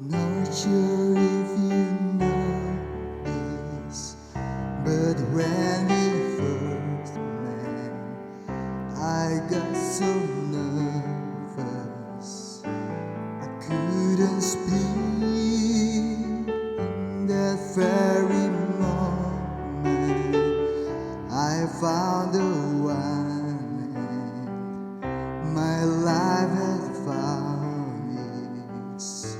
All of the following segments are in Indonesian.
Not sure if you know this, but when we first met, I got so nervous I couldn't speak. In that very moment, I found the one, and my life had found its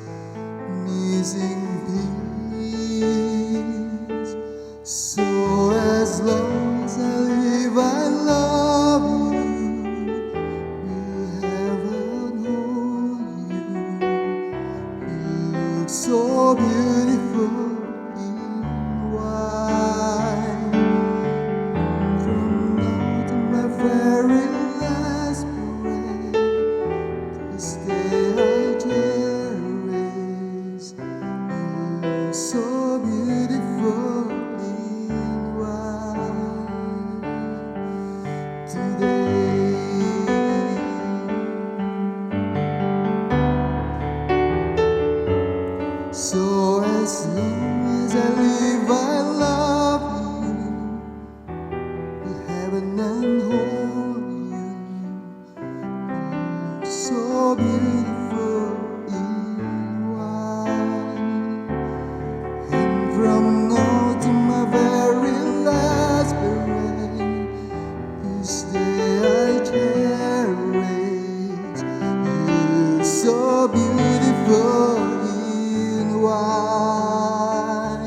missing piece. So as long as I live, I love you. Will heaven hold you? You look so beautiful in white. From now to my very last breath, this day I cherish. So beautiful in white today. So as long as I live, I love you. Will heaven and hold you. So beautiful in white. And from now to my very last breath, this day I cherish. You're so beautiful in white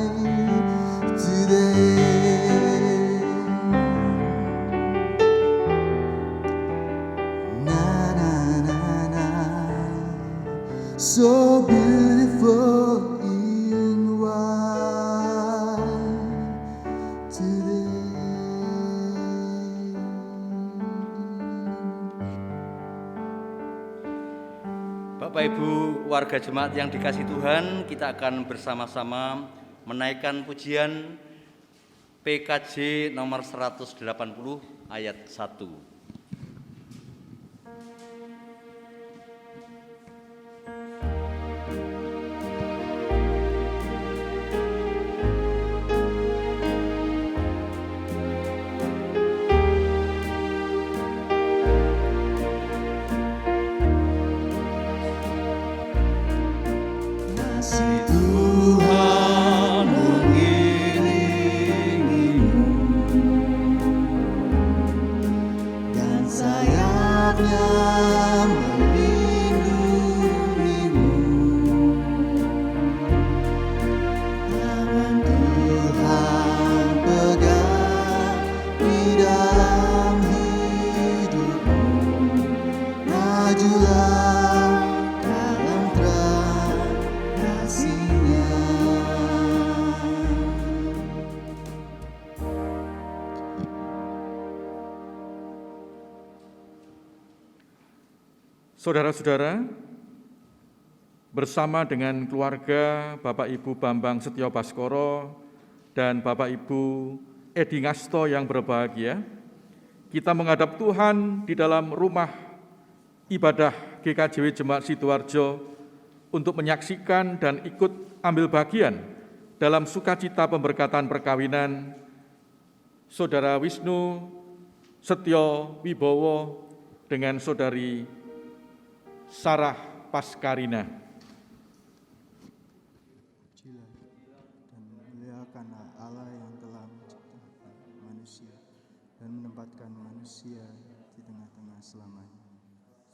today. Na na na na. So beautiful in white today. Bapak Ibu warga jemaat yang dikasihi Tuhan, kita akan bersama-sama menaikkan pujian PKJ nomor 180 ayat 1. Kasih Tuhan mengiringimu dan sayapnya melindungimu. Tangan Tuhan pegang di dalam hidupmu. Majulah dalam terang kasih-Nya. Saudara-saudara, bersama dengan keluarga Bapak Ibu Bambang Setio Baskoro dan Bapak Ibu Edi Ngasto yang berbahagia, kita menghadap Tuhan di dalam rumah ibadah GKJW Jemaat Sidoarjo untuk menyaksikan dan ikut ambil bagian dalam sukacita pemberkatan perkawinan Saudara Wisnu Setio Wibowo dengan Saudari Sarah Paskarina. Pujilah dan muliakanlah Allah yang telah menciptakan manusia dan menempatkan manusia di tengah-tengah selamanya.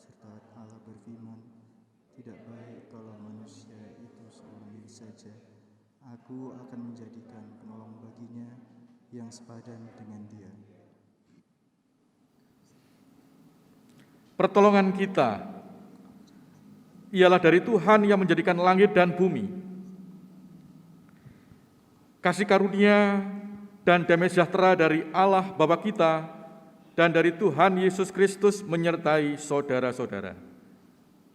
Serta Allah berfirman, tidak baik kalau manusia itu seorang diri saja. Aku akan menjadikan penolong baginya yang sepadan dengan dia. Pertolongan kita ialah dari Tuhan yang menjadikan langit dan bumi. Kasih karunia dan damai sejahtera dari Allah Bapa kita dan dari Tuhan Yesus Kristus menyertai saudara-saudara.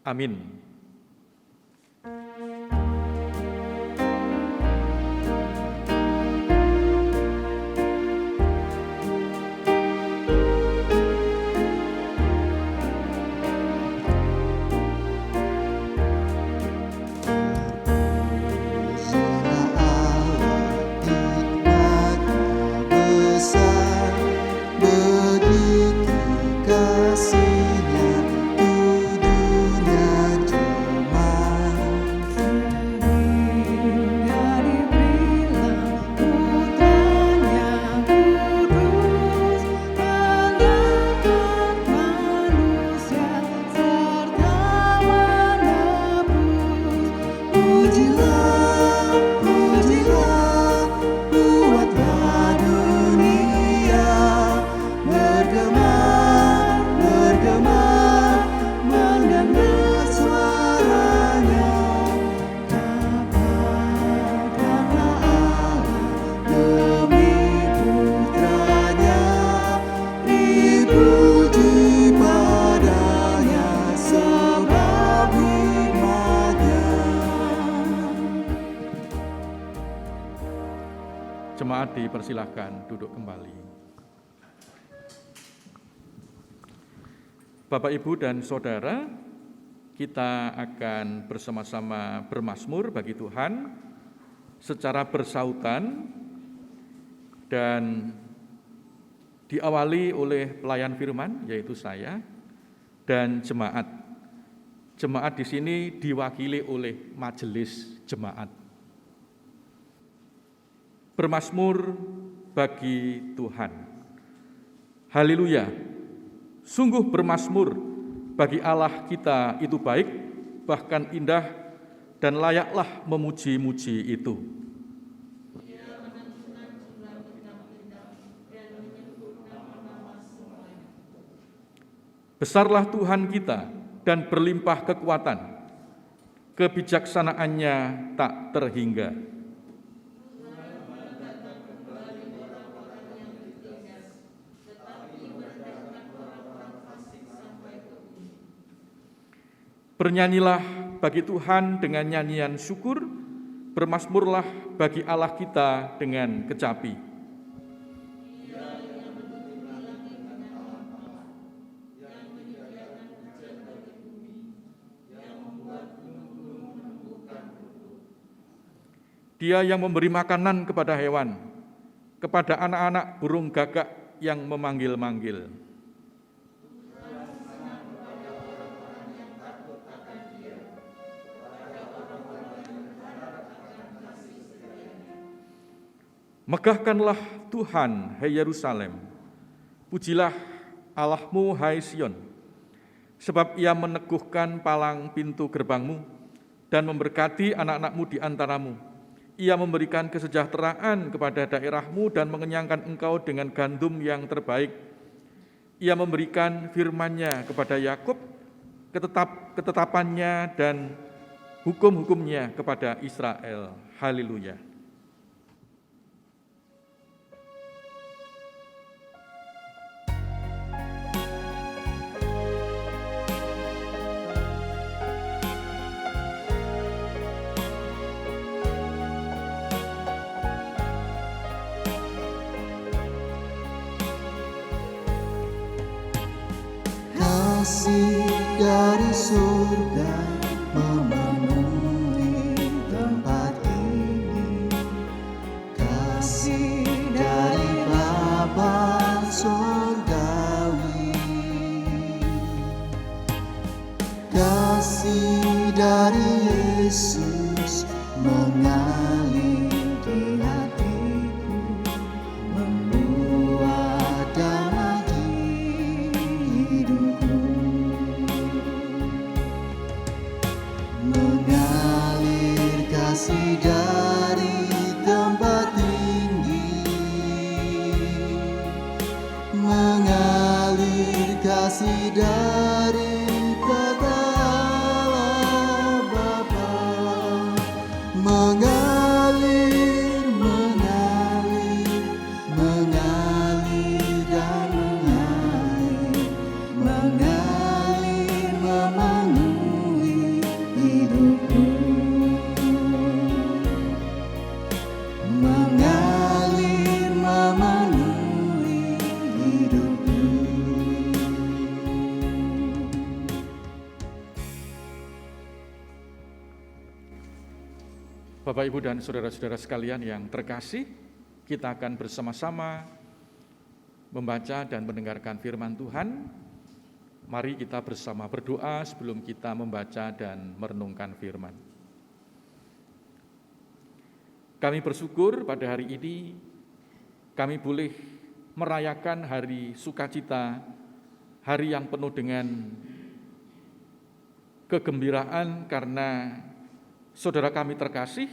Amin. Jemaat dipersilahkan duduk kembali. Bapak, Ibu, dan Saudara, kita akan bersama-sama bermazmur bagi Tuhan secara bersautan dan diawali oleh pelayan firman, yaitu saya, dan jemaat. Jemaat di sini diwakili oleh majelis jemaat. Bermazmur bagi Tuhan. Haleluya. Sungguh bermazmur bagi Allah kita itu baik, bahkan indah, dan layaklah memuji-muji itu. Besarlah Tuhan kita dan berlimpah kekuatan, kebijaksanaannya tak terhingga. Bernyanyilah bagi Tuhan dengan nyanyian syukur, bermazmurlah bagi Allah kita dengan kecapi. Dia yang memberi makanan kepada hewan, kepada anak-anak burung gagak yang memanggil-manggil. Megahkanlah Tuhan, hai Yerusalem. Pujilah Allahmu, hai Sion. Sebab Ia meneguhkan palang pintu gerbangmu dan memberkati anak-anakmu di antaramu. Ia memberikan kesejahteraan kepada daerahmu dan mengenyangkan engkau dengan gandum yang terbaik. Ia memberikan firman-Nya kepada Yakub, ketetapannya dan hukum-hukumnya kepada Israel. Haleluya. Kasih dari surga memenuhi tempat ini. Kasih dari Bapa surgawi. Kasih dari Yesus mengalir di hatiku, membuat damai hidupku. Mengalir kasih dari tempat tinggi, mengalir kasih dari tata Allah Bapa, mengalir, mengalir, mengalir dan mengalir, mengalir memenuhi hidupku, mengalir memenuhi hidupku. Bapak, Ibu, dan saudara-saudara sekalian yang terkasih, kita akan bersama-sama membaca dan mendengarkan firman Tuhan. Mari kita bersama berdoa sebelum kita membaca dan merenungkan firman. Kami bersyukur pada hari ini kami boleh merayakan hari sukacita, hari yang penuh dengan kegembiraan karena saudara kami terkasih,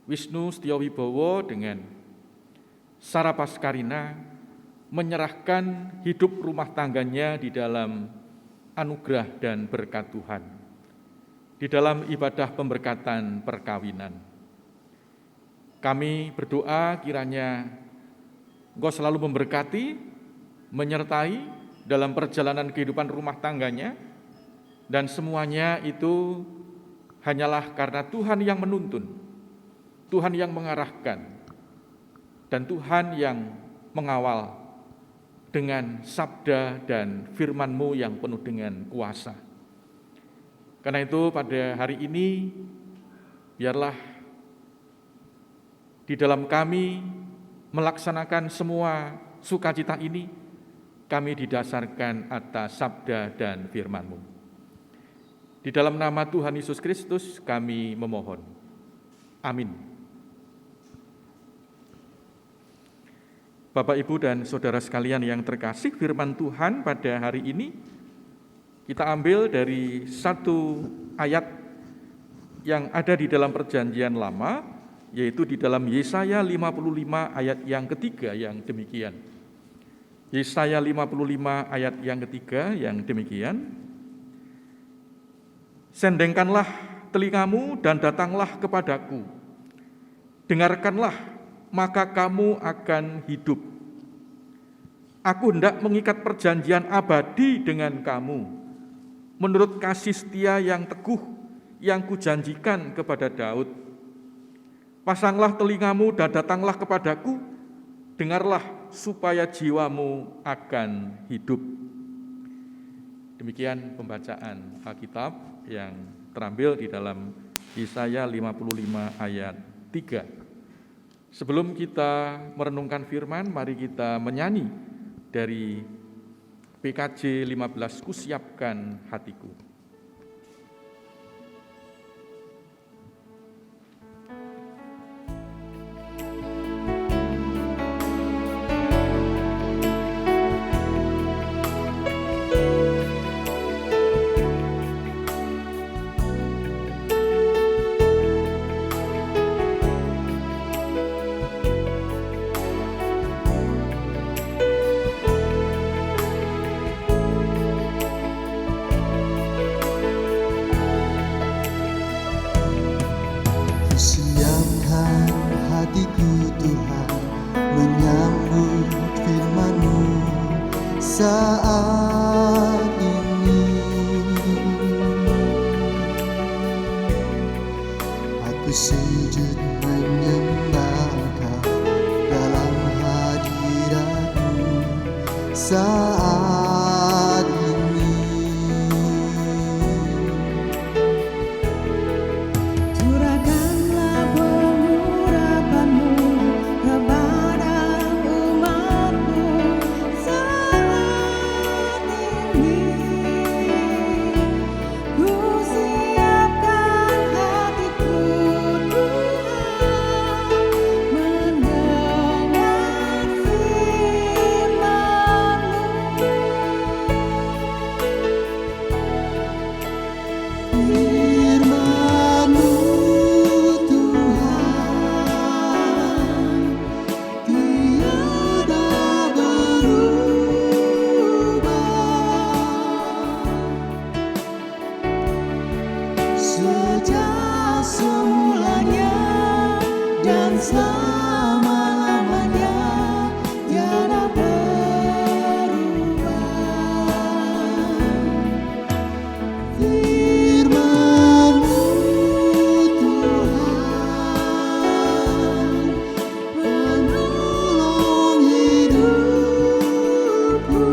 Wisnu Setiawibowo dengan Sarah Paskarina menyerahkan hidup rumah tangganya di dalam anugerah dan berkat Tuhan, di dalam ibadah pemberkatan perkawinan. Kami berdoa kiranya Engkau selalu memberkati, menyertai dalam perjalanan kehidupan rumah tangganya, dan semuanya itu hanyalah karena Tuhan yang menuntun, Tuhan yang mengarahkan, dan Tuhan yang mengawal dengan sabda dan firman-Mu yang penuh dengan kuasa. Karena itu pada hari ini, biarlah di dalam kami melaksanakan semua sukacita ini, kami didasarkan atas sabda dan firman-Mu. Di dalam nama Tuhan Yesus Kristus kami memohon. Amin. Bapak, Ibu, dan saudara sekalian yang terkasih, firman Tuhan pada hari ini kita ambil dari satu ayat yang ada di dalam Perjanjian Lama, yaitu di dalam Yesaya 55 ayat yang ketiga yang demikian. Yesaya 55 ayat yang ketiga yang demikian. Sendengkanlah telingamu dan datanglah kepadaku. Dengarkanlah, maka kamu akan hidup. Aku hendak mengikat perjanjian abadi dengan kamu, menurut kasih setia yang teguh yang kujanjikan kepada Daud. Pasanglah telingamu dan datanglah kepadaku, dengarlah supaya jiwamu akan hidup. Demikian pembacaan Alkitab yang terambil di dalam Yesaya 55 ayat 3. Sebelum kita merenungkan firman, mari kita menyanyi dari PKJ 15, Kusiapkan Hatiku. Siapkan hatiku Tuhan menyambut firman-Mu saat ini. Aku sujud menyembah Kau dalam hadirat-Mu saat ini. Curahkanlah pengurapan-Mu kepada umat-Mu saat ini. Ku siapkan hatiku Tuhan, mendengar firman-Mu. Firman-Mu Tuhan tiada berubah, sejak semulanya dan selama-lamanya tiada berubah. Firman-Mu Tuhan penolong hidupku.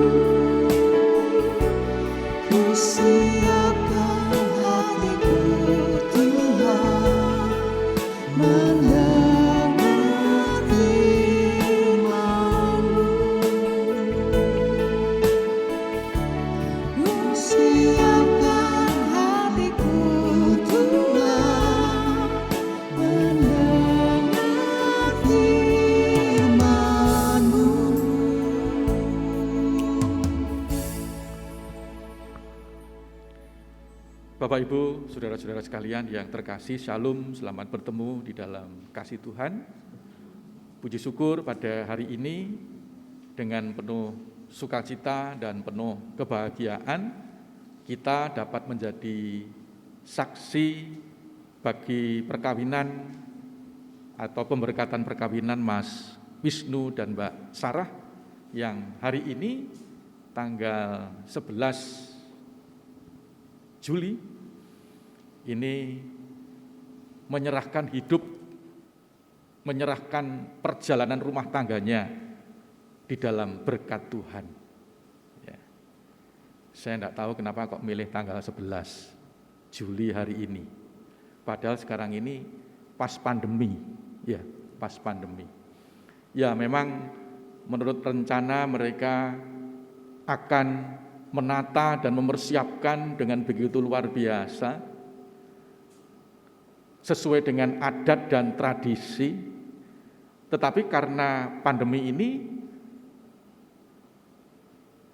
Ku siapkan hatiku Tuhan mendengar firman-Mu. Ku siapkan hatiku Tuhan mendengar firman-Mu. Bapak, Ibu, saudara-saudara sekalian yang terkasih, Shalom, selamat bertemu di dalam kasih Tuhan. Puji syukur pada hari ini dengan penuh sukacita dan penuh kebahagiaan kita dapat menjadi saksi bagi perkawinan atau pemberkatan perkawinan Mas Wisnu dan Mbak Sarah yang hari ini tanggal 11 Juli ini menyerahkan hidup menyerahkan perjalanan rumah tangganya di dalam berkat Tuhan. Ya. Saya tidak tahu kenapa kok milih tanggal 11 Juli hari ini. Padahal sekarang ini pas pandemi, ya, pas pandemi. Ya, memang menurut rencana mereka akan menata dan mempersiapkan dengan begitu luar biasa sesuai dengan adat dan tradisi. Tetapi karena pandemi ini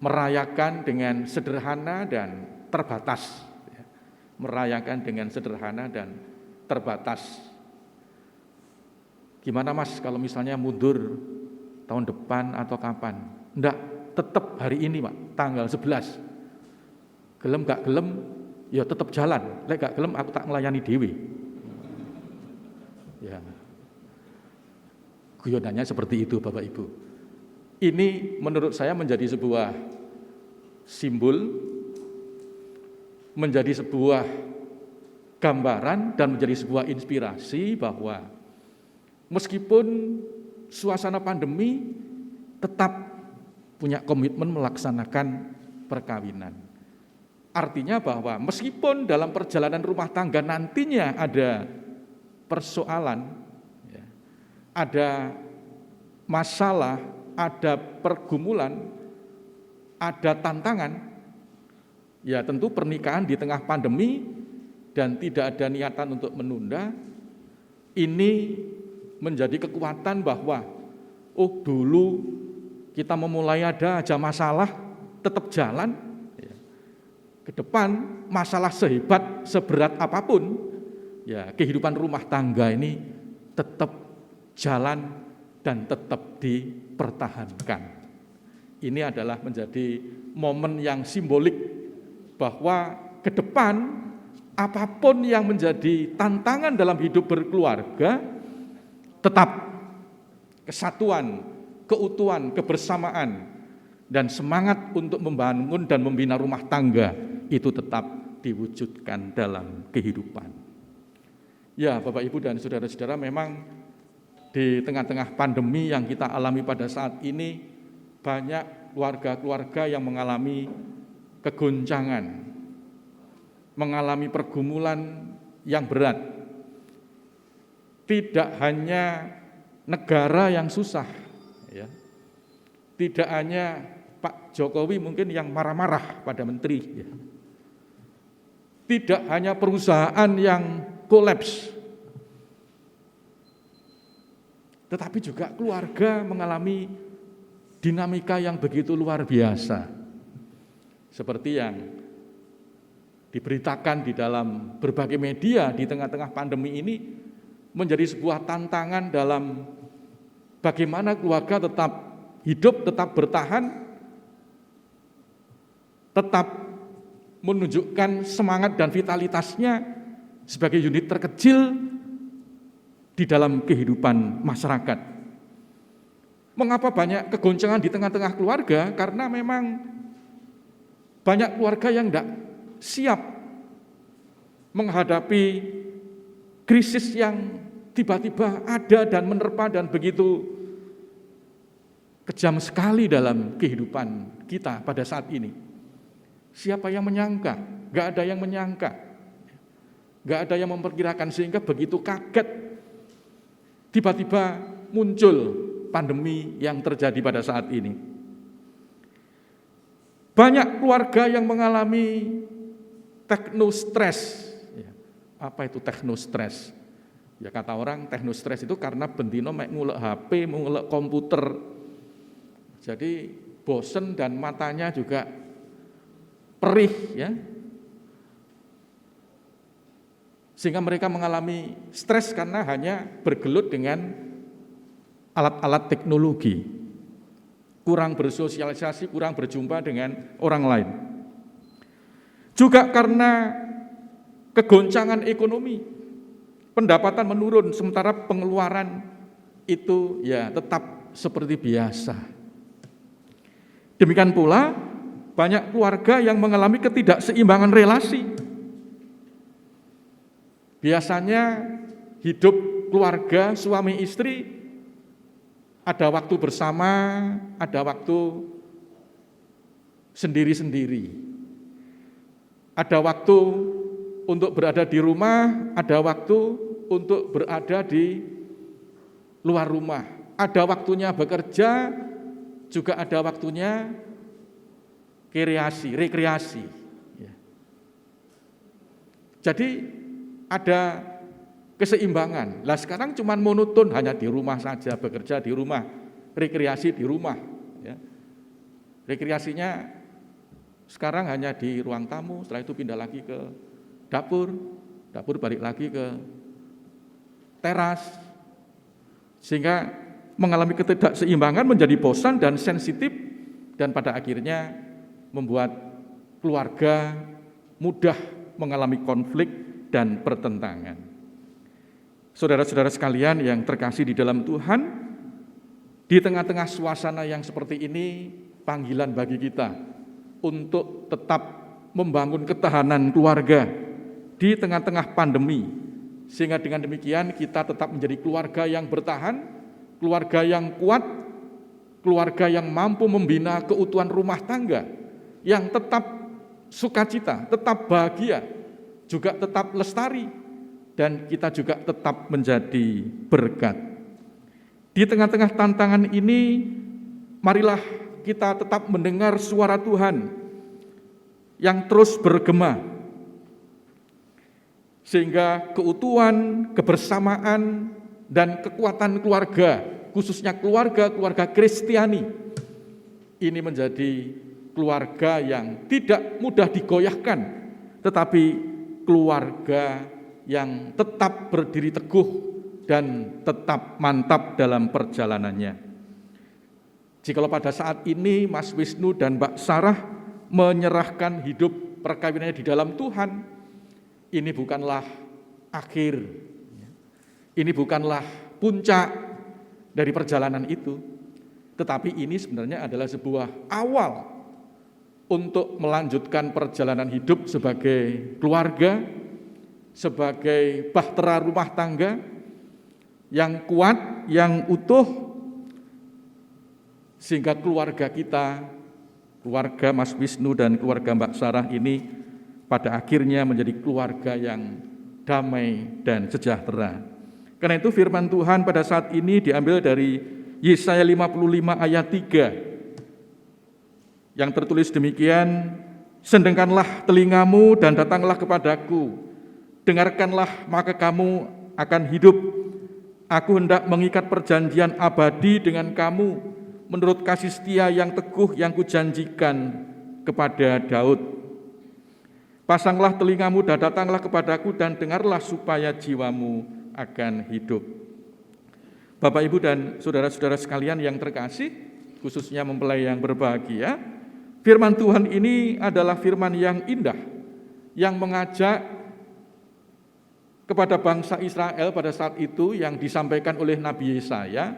merayakan dengan sederhana dan terbatas. Merayakan dengan sederhana dan terbatas. Gimana Mas kalau misalnya mundur tahun depan atau kapan? Enggak, tetap hari ini Pak, tanggal 11. Gelem gak gelem, ya tetap jalan. Lek gak gelem aku tak melayani dewi. Ya. Guyonannya seperti itu Bapak Ibu. Ini menurut saya menjadi sebuah simbol, menjadi sebuah gambaran dan menjadi sebuah inspirasi bahwa meskipun suasana pandemi tetap punya komitmen melaksanakan perkawinan. Artinya bahwa meskipun dalam perjalanan rumah tangga nantinya ada persoalan, ya, ada masalah, ada pergumulan, ada tantangan, ya tentu pernikahan di tengah pandemi dan tidak ada niatan untuk menunda, ini menjadi kekuatan bahwa dulu kita memulai ada aja masalah, tetap jalan. Ke depan masalah sehebat, seberat apapun, ya kehidupan rumah tangga ini tetap jalan dan tetap dipertahankan. Ini adalah menjadi momen yang simbolik bahwa ke depan apapun yang menjadi tantangan dalam hidup berkeluarga, tetap kesatuan, keutuhan, kebersamaan, dan semangat untuk membangun dan membina rumah tangga itu tetap diwujudkan dalam kehidupan. Ya Bapak Ibu dan saudara-saudara, memang di tengah-tengah pandemi yang kita alami pada saat ini, banyak keluarga-keluarga yang mengalami kegoncangan, mengalami pergumulan yang berat. Tidak hanya negara yang susah, ya. Tidak hanya Pak Jokowi mungkin yang marah-marah pada menteri, ya. Tidak hanya perusahaan yang kolaps, tetapi juga keluarga mengalami dinamika yang begitu luar biasa. Seperti yang diberitakan di dalam berbagai media di tengah-tengah pandemi ini, menjadi sebuah tantangan dalam bagaimana keluarga tetap hidup, tetap bertahan, tetap menunjukkan semangat dan vitalitasnya sebagai unit terkecil di dalam kehidupan masyarakat. Mengapa banyak kegoncangan di tengah-tengah keluarga? Karena memang banyak keluarga yang tidak siap menghadapi krisis yang tiba-tiba ada dan menerpa dan begitu kejam sekali dalam kehidupan kita pada saat ini. Siapa yang menyangka? Gak ada yang menyangka. Gak ada yang memperkirakan, sehingga begitu kaget tiba-tiba muncul pandemi yang terjadi pada saat ini. Banyak keluarga yang mengalami teknostres. Apa itu teknostres? Ya kata orang teknostres itu karena bendino mek ngulek HP, ngulek komputer. Jadi bosen dan matanya juga perih, ya. Sehingga mereka mengalami stres karena hanya bergelut dengan alat-alat teknologi. Kurang bersosialisasi, kurang berjumpa dengan orang lain. Juga karena kegoncangan ekonomi, pendapatan menurun sementara pengeluaran itu ya tetap seperti biasa. Demikian pula banyak keluarga yang mengalami ketidakseimbangan relasi. Biasanya hidup keluarga, suami istri, ada waktu bersama, ada waktu sendiri-sendiri. Ada waktu untuk berada di rumah, ada waktu untuk berada di luar rumah. Ada waktunya bekerja, juga ada waktunya rekreasi. Ya. Jadi ada keseimbangan. Lah sekarang cuma monoton, hanya di rumah saja, bekerja di rumah, rekreasi di rumah. Ya. Rekreasinya sekarang hanya di ruang tamu, setelah itu pindah lagi ke dapur balik lagi ke teras, sehingga mengalami ketidakseimbangan, menjadi bosan dan sensitif, dan pada akhirnya membuat keluarga mudah mengalami konflik dan pertentangan. Saudara-saudara sekalian yang terkasih di dalam Tuhan, di tengah-tengah suasana yang seperti ini, panggilan bagi kita untuk tetap membangun ketahanan keluarga di tengah-tengah pandemi, sehingga dengan demikian kita tetap menjadi keluarga yang bertahan, keluarga yang kuat, keluarga yang mampu membina keutuhan rumah tangga, yang tetap sukacita, tetap bahagia, juga tetap lestari, dan kita juga tetap menjadi berkat. Di tengah-tengah tantangan ini, marilah kita tetap mendengar suara Tuhan yang terus bergema, sehingga keutuhan, kebersamaan, dan kekuatan keluarga, khususnya keluarga Kristiani, ini menjadi keluarga yang tidak mudah digoyahkan, tetapi keluarga yang tetap berdiri teguh dan tetap mantap dalam perjalanannya. Jikalau pada saat ini Mas Wisnu dan Mbak Sarah menyerahkan hidup perkawinannya di dalam Tuhan, ini bukanlah akhir, ini bukanlah puncak dari perjalanan itu, tetapi ini sebenarnya adalah sebuah awal untuk melanjutkan perjalanan hidup sebagai keluarga, sebagai bahtera rumah tangga yang kuat, yang utuh, sehingga keluarga kita, keluarga Mas Wisnu dan keluarga Mbak Sarah ini pada akhirnya menjadi keluarga yang damai dan sejahtera. Karena itu firman Tuhan pada saat ini diambil dari Yesaya 55 ayat 3 yang tertulis demikian, "Sendengkanlah telingamu dan datanglah kepadaku, dengarkanlah maka kamu akan hidup. Aku hendak mengikat perjanjian abadi dengan kamu menurut kasih setia yang teguh yang kujanjikan kepada Daud. Pasanglah telingamu dan datanglah kepadaku dan dengarlah supaya jiwamu akan hidup." Bapak, Ibu, dan saudara-saudara sekalian yang terkasih, khususnya mempelai yang berbahagia, firman Tuhan ini adalah firman yang indah, yang mengajak kepada bangsa Israel pada saat itu yang disampaikan oleh Nabi Yesaya.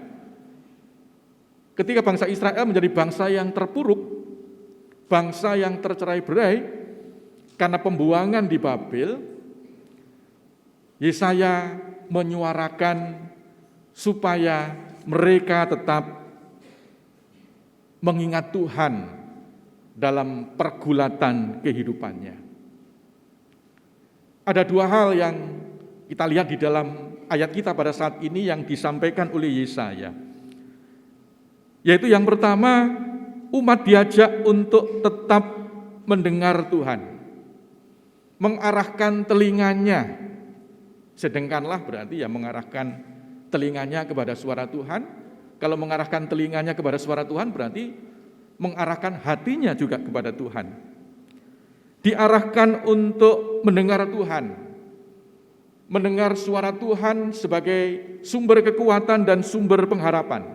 Ketika bangsa Israel menjadi bangsa yang terpuruk, bangsa yang tercerai-berai karena pembuangan di Babel, Yesaya menyuarakan supaya mereka tetap mengingat Tuhan dalam pergulatan kehidupannya. Ada dua hal yang kita lihat di dalam ayat kita pada saat ini yang disampaikan oleh Yesaya. Yaitu yang pertama, umat diajak untuk tetap mendengar Tuhan, mengarahkan telinganya. Sedengkanlah berarti ya mengarahkan telinganya kepada suara Tuhan. Kalau mengarahkan telinganya kepada suara Tuhan berarti mengarahkan hatinya juga kepada Tuhan. Diarahkan untuk mendengar Tuhan, mendengar suara Tuhan sebagai sumber kekuatan dan sumber pengharapan.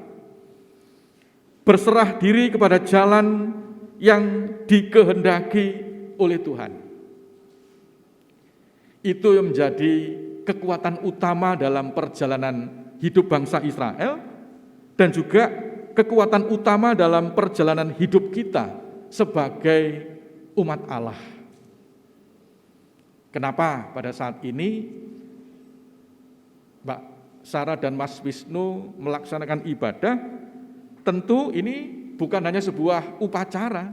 Berserah diri kepada jalan yang dikehendaki oleh Tuhan. Itu yang menjadi kekuatan utama dalam perjalanan hidup bangsa Israel dan juga kekuatan utama dalam perjalanan hidup kita sebagai umat Allah. Kenapa pada saat ini Sarah dan Mas Wisnu melaksanakan ibadah, tentu ini bukan hanya sebuah upacara,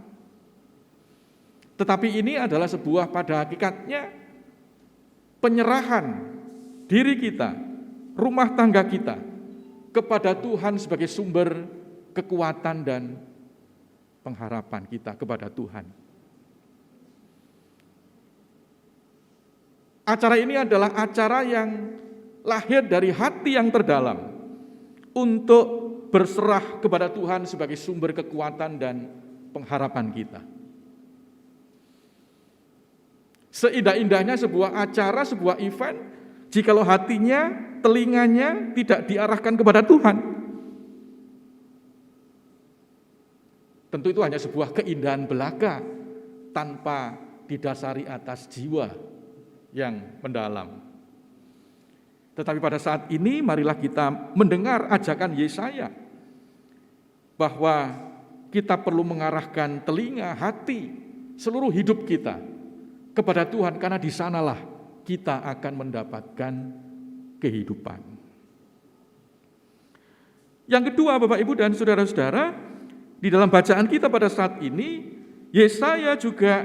tetapi ini adalah sebuah pada hakikatnya penyerahan diri kita, rumah tangga kita kepada Tuhan sebagai sumber kekuatan dan pengharapan kita kepada Tuhan. Acara ini adalah acara yang lahir dari hati yang terdalam untuk berserah kepada Tuhan sebagai sumber kekuatan dan pengharapan kita. Seindah-indahnya sebuah acara, sebuah event, jikalau hatinya, telinganya tidak diarahkan kepada Tuhan, tentu itu hanya sebuah keindahan belaka tanpa didasari atas jiwa yang mendalam. Tetapi pada saat ini marilah kita mendengar ajakan Yesaya bahwa kita perlu mengarahkan telinga, hati, seluruh hidup kita kepada Tuhan, karena di sanalah kita akan mendapatkan kehidupan. Yang kedua, Bapak Ibu dan saudara-saudara, di dalam bacaan kita pada saat ini, Yesaya juga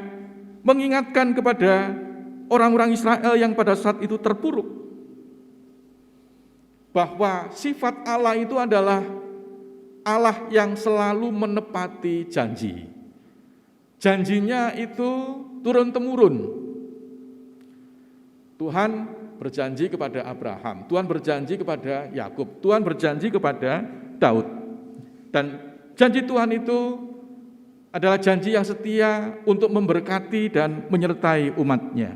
mengingatkan kepada orang-orang Israel yang pada saat itu terpuruk, bahwa sifat Allah itu adalah Allah yang selalu menepati janji. Janjinya itu turun-temurun. Tuhan berjanji kepada Abraham, Tuhan berjanji kepada Yakub, Tuhan berjanji kepada Daud. Dan janji Tuhan itu adalah janji yang setia untuk memberkati dan menyertai umat-Nya.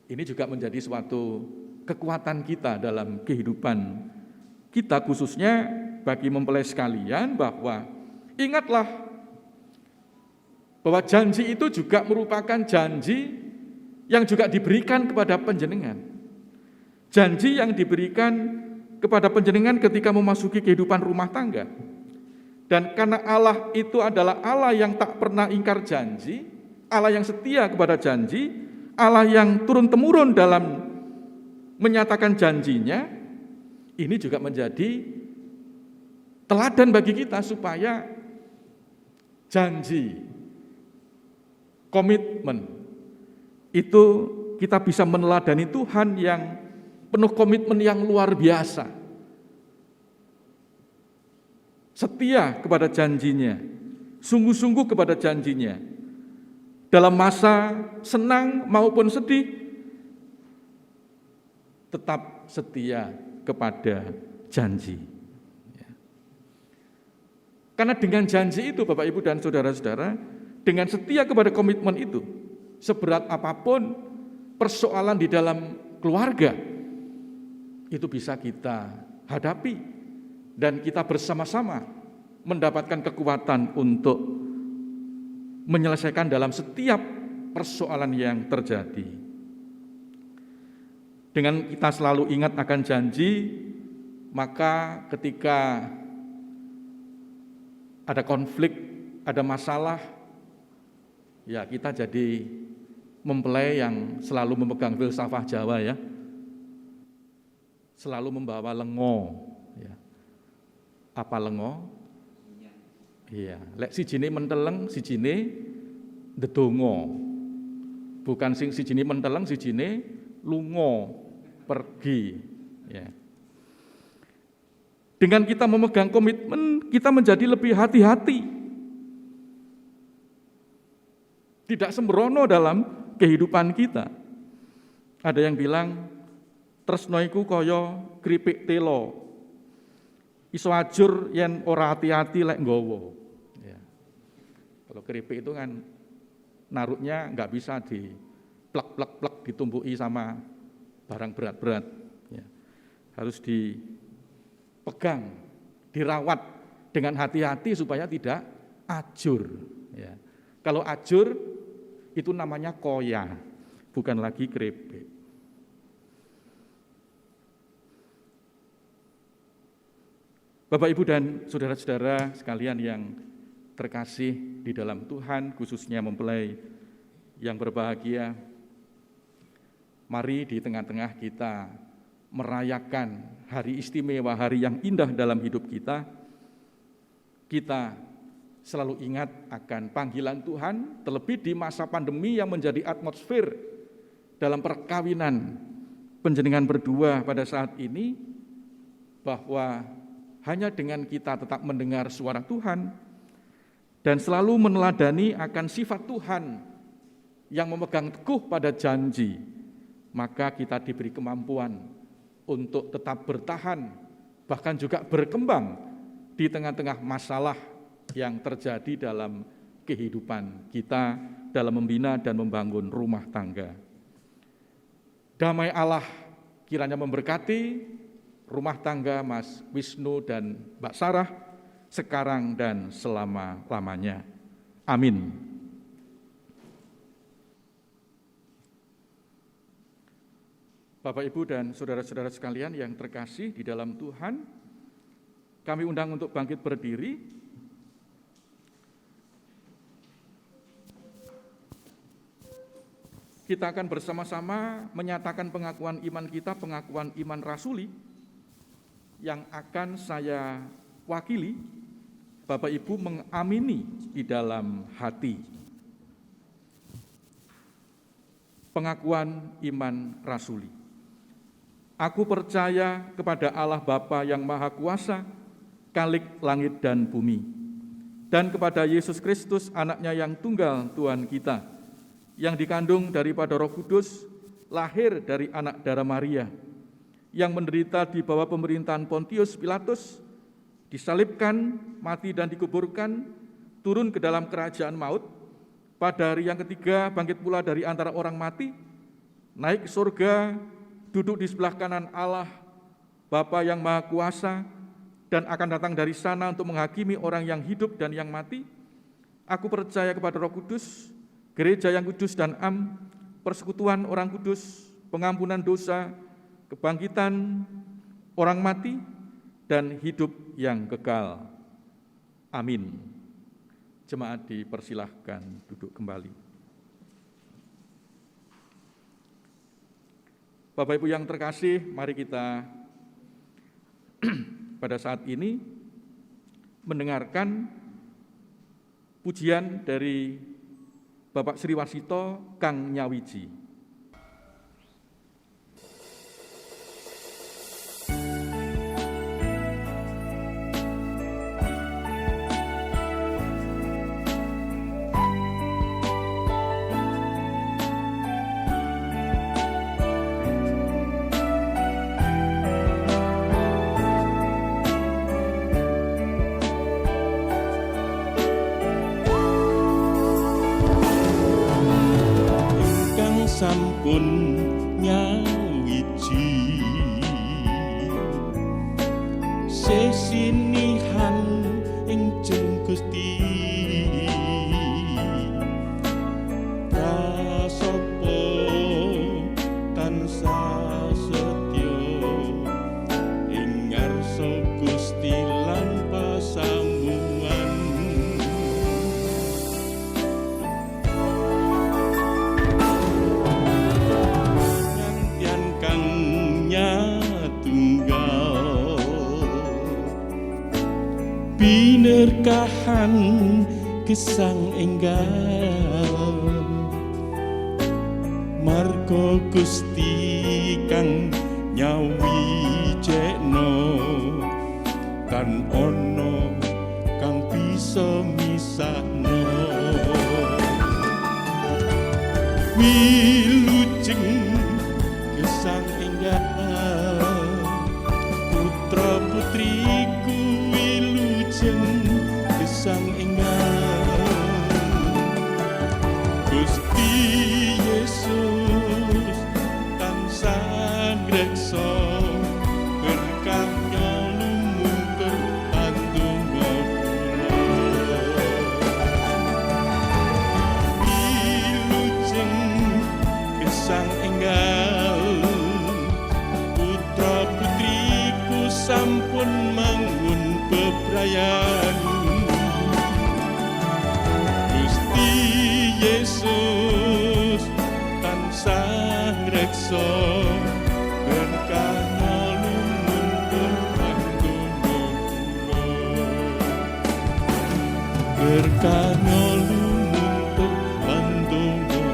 Ini juga menjadi suatu kekuatan kita dalam kehidupan kita, khususnya bagi mempelai sekalian, bahwa ingatlah bahwa janji itu juga merupakan janji yang juga diberikan kepada panjenengan. Janji yang diberikan kepada panjenengan ketika memasuki kehidupan rumah tangga. Dan karena Allah itu adalah Allah yang tak pernah ingkar janji, Allah yang setia kepada janji, Allah yang turun-temurun dalam menyatakan janjinya, ini juga menjadi teladan bagi kita supaya janji, komitmen itu kita bisa meneladani Tuhan yang penuh komitmen yang luar biasa, setia kepada janjinya, sungguh-sungguh kepada janjinya, dalam masa senang maupun sedih, tetap setia kepada janji. Karena dengan janji itu, Bapak Ibu dan saudara-saudara, dengan setia kepada komitmen itu, seberat apapun persoalan di dalam keluarga, itu bisa kita hadapi dan kita bersama-sama mendapatkan kekuatan untuk menyelesaikan dalam setiap persoalan yang terjadi. Dengan kita selalu ingat akan janji, maka ketika ada konflik, ada masalah, ya kita jadi mempelai yang selalu memegang filsafat Jawa ya, selalu membawa lengo. Ya. Apa lengo? Iya, lek sijine menteleng, sijine ndedonga. Bukan sing sijine menteleng, sijine lunga pergi. Ya. Dengan kita memegang komitmen, kita menjadi lebih hati-hati. Tidak sembrono dalam kehidupan kita. Ada yang bilang, tresno iku kaya kripik telo. Iso ajur yen ora hati-hati lek nggawa. Ya. Kalau keripik itu kan naruhnya nggak bisa di plek ditumbuhi sama barang berat-berat. Ya. Harus dipegang, dirawat dengan hati-hati supaya tidak ajur. Ya. Kalau ajur itu namanya koya, bukan lagi keripik. Bapak, Ibu, dan saudara-saudara sekalian yang terkasih di dalam Tuhan, khususnya mempelai yang berbahagia, mari di tengah-tengah kita merayakan hari istimewa, hari yang indah dalam hidup kita, kita selalu ingat akan panggilan Tuhan, terlebih di masa pandemi yang menjadi atmosfer dalam perkawinan panjenengan berdua pada saat ini, bahwa hanya dengan kita tetap mendengar suara Tuhan dan selalu meneladani akan sifat Tuhan yang memegang teguh pada janji, maka kita diberi kemampuan untuk tetap bertahan, bahkan juga berkembang di tengah-tengah masalah yang terjadi dalam kehidupan kita dalam membina dan membangun rumah tangga. Damai Allah kiranya memberkati rumah tangga Mas Wisnu dan Mbak Sarah sekarang dan selama-lamanya. Amin. Bapak, Ibu, dan saudara-saudara sekalian yang terkasih di dalam Tuhan, kami undang untuk bangkit berdiri. Kita akan bersama-sama menyatakan pengakuan iman kita, pengakuan iman rasuli, yang akan saya wakili. Bapak Ibu mengamini di dalam hati. Pengakuan iman rasuli. Aku percaya kepada Allah Bapa yang Maha Kuasa, Khalik langit dan bumi, dan kepada Yesus Kristus, anaknya yang tunggal Tuhan kita, yang dikandung daripada Roh Kudus, lahir dari anak darah Maria, yang menderita di bawah pemerintahan Pontius Pilatus, disalibkan, mati dan dikuburkan, turun ke dalam kerajaan maut, pada hari yang ketiga bangkit pula dari antara orang mati, naik ke surga, duduk di sebelah kanan Allah, Bapa yang Maha Kuasa, dan akan datang dari sana untuk menghakimi orang yang hidup dan yang mati. Aku percaya kepada Roh Kudus, gereja yang kudus dan am, persekutuan orang kudus, pengampunan dosa, kebangkitan orang mati, dan hidup yang kekal. Amin. Jemaat dipersilahkan duduk kembali. Bapak Ibu yang terkasih, mari kita pada saat ini mendengarkan pujian dari Bapak Sri Wasito Kang Nyawiji. Sampun nyawiji sesinihan enjing Gusti, prasopo tansah setya ing ngarsa Gusti lan pasamuan. Binerkahan gesang enggal marga Gusti kang nyawijekno, kan ono kang bisa misahno. Wilujeng gesang enggal putra putriku, gesang enggal Gusti Yesus tansah ngreksa berkahnya lumungkur pandonga kula. Wilujeng gesang enggal putra putriku sampun mangun bebrayan. Gusti Yesus tansah ngreksa berkah berkano lumuntur landonga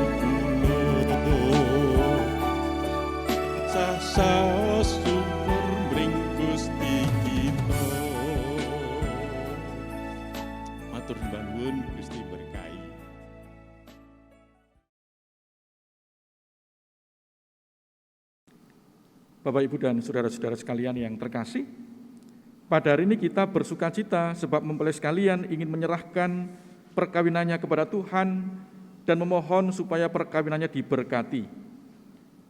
kula sasaos syukur mring Gusti kita. Matur nuwun Gusti berkahi. Bapak, Ibu, dan saudara-saudara sekalian yang terkasih, pada hari ini kita bersukacita sebab mempelai sekalian ingin menyerahkan perkawinannya kepada Tuhan dan memohon supaya perkawinannya diberkati.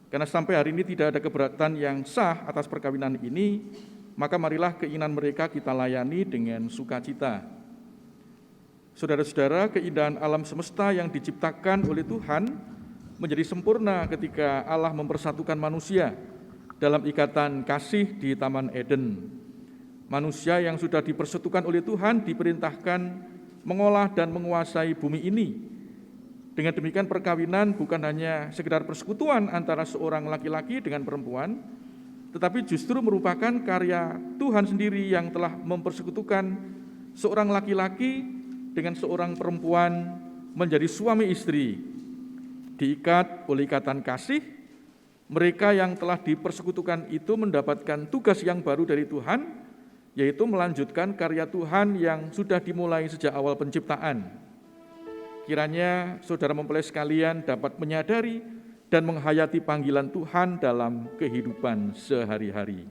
Karena sampai hari ini tidak ada keberatan yang sah atas perkawinan ini, maka marilah keinginan mereka kita layani dengan sukacita. Saudara-saudara, keindahan alam semesta yang diciptakan oleh Tuhan menjadi sempurna ketika Allah mempersatukan manusia dalam ikatan kasih di Taman Eden. Manusia yang sudah dipersatukan oleh Tuhan diperintahkan mengolah dan menguasai bumi ini. Dengan demikian perkawinan bukan hanya sekedar persekutuan antara seorang laki-laki dengan perempuan, tetapi justru merupakan karya Tuhan sendiri yang telah mempersekutukan seorang laki-laki dengan seorang perempuan menjadi suami istri. Diikat oleh ikatan kasih, mereka yang telah dipersekutukan itu mendapatkan tugas yang baru dari Tuhan, yaitu melanjutkan karya Tuhan yang sudah dimulai sejak awal penciptaan. Kiranya saudara mempelai sekalian dapat menyadari dan menghayati panggilan Tuhan dalam kehidupan sehari-hari.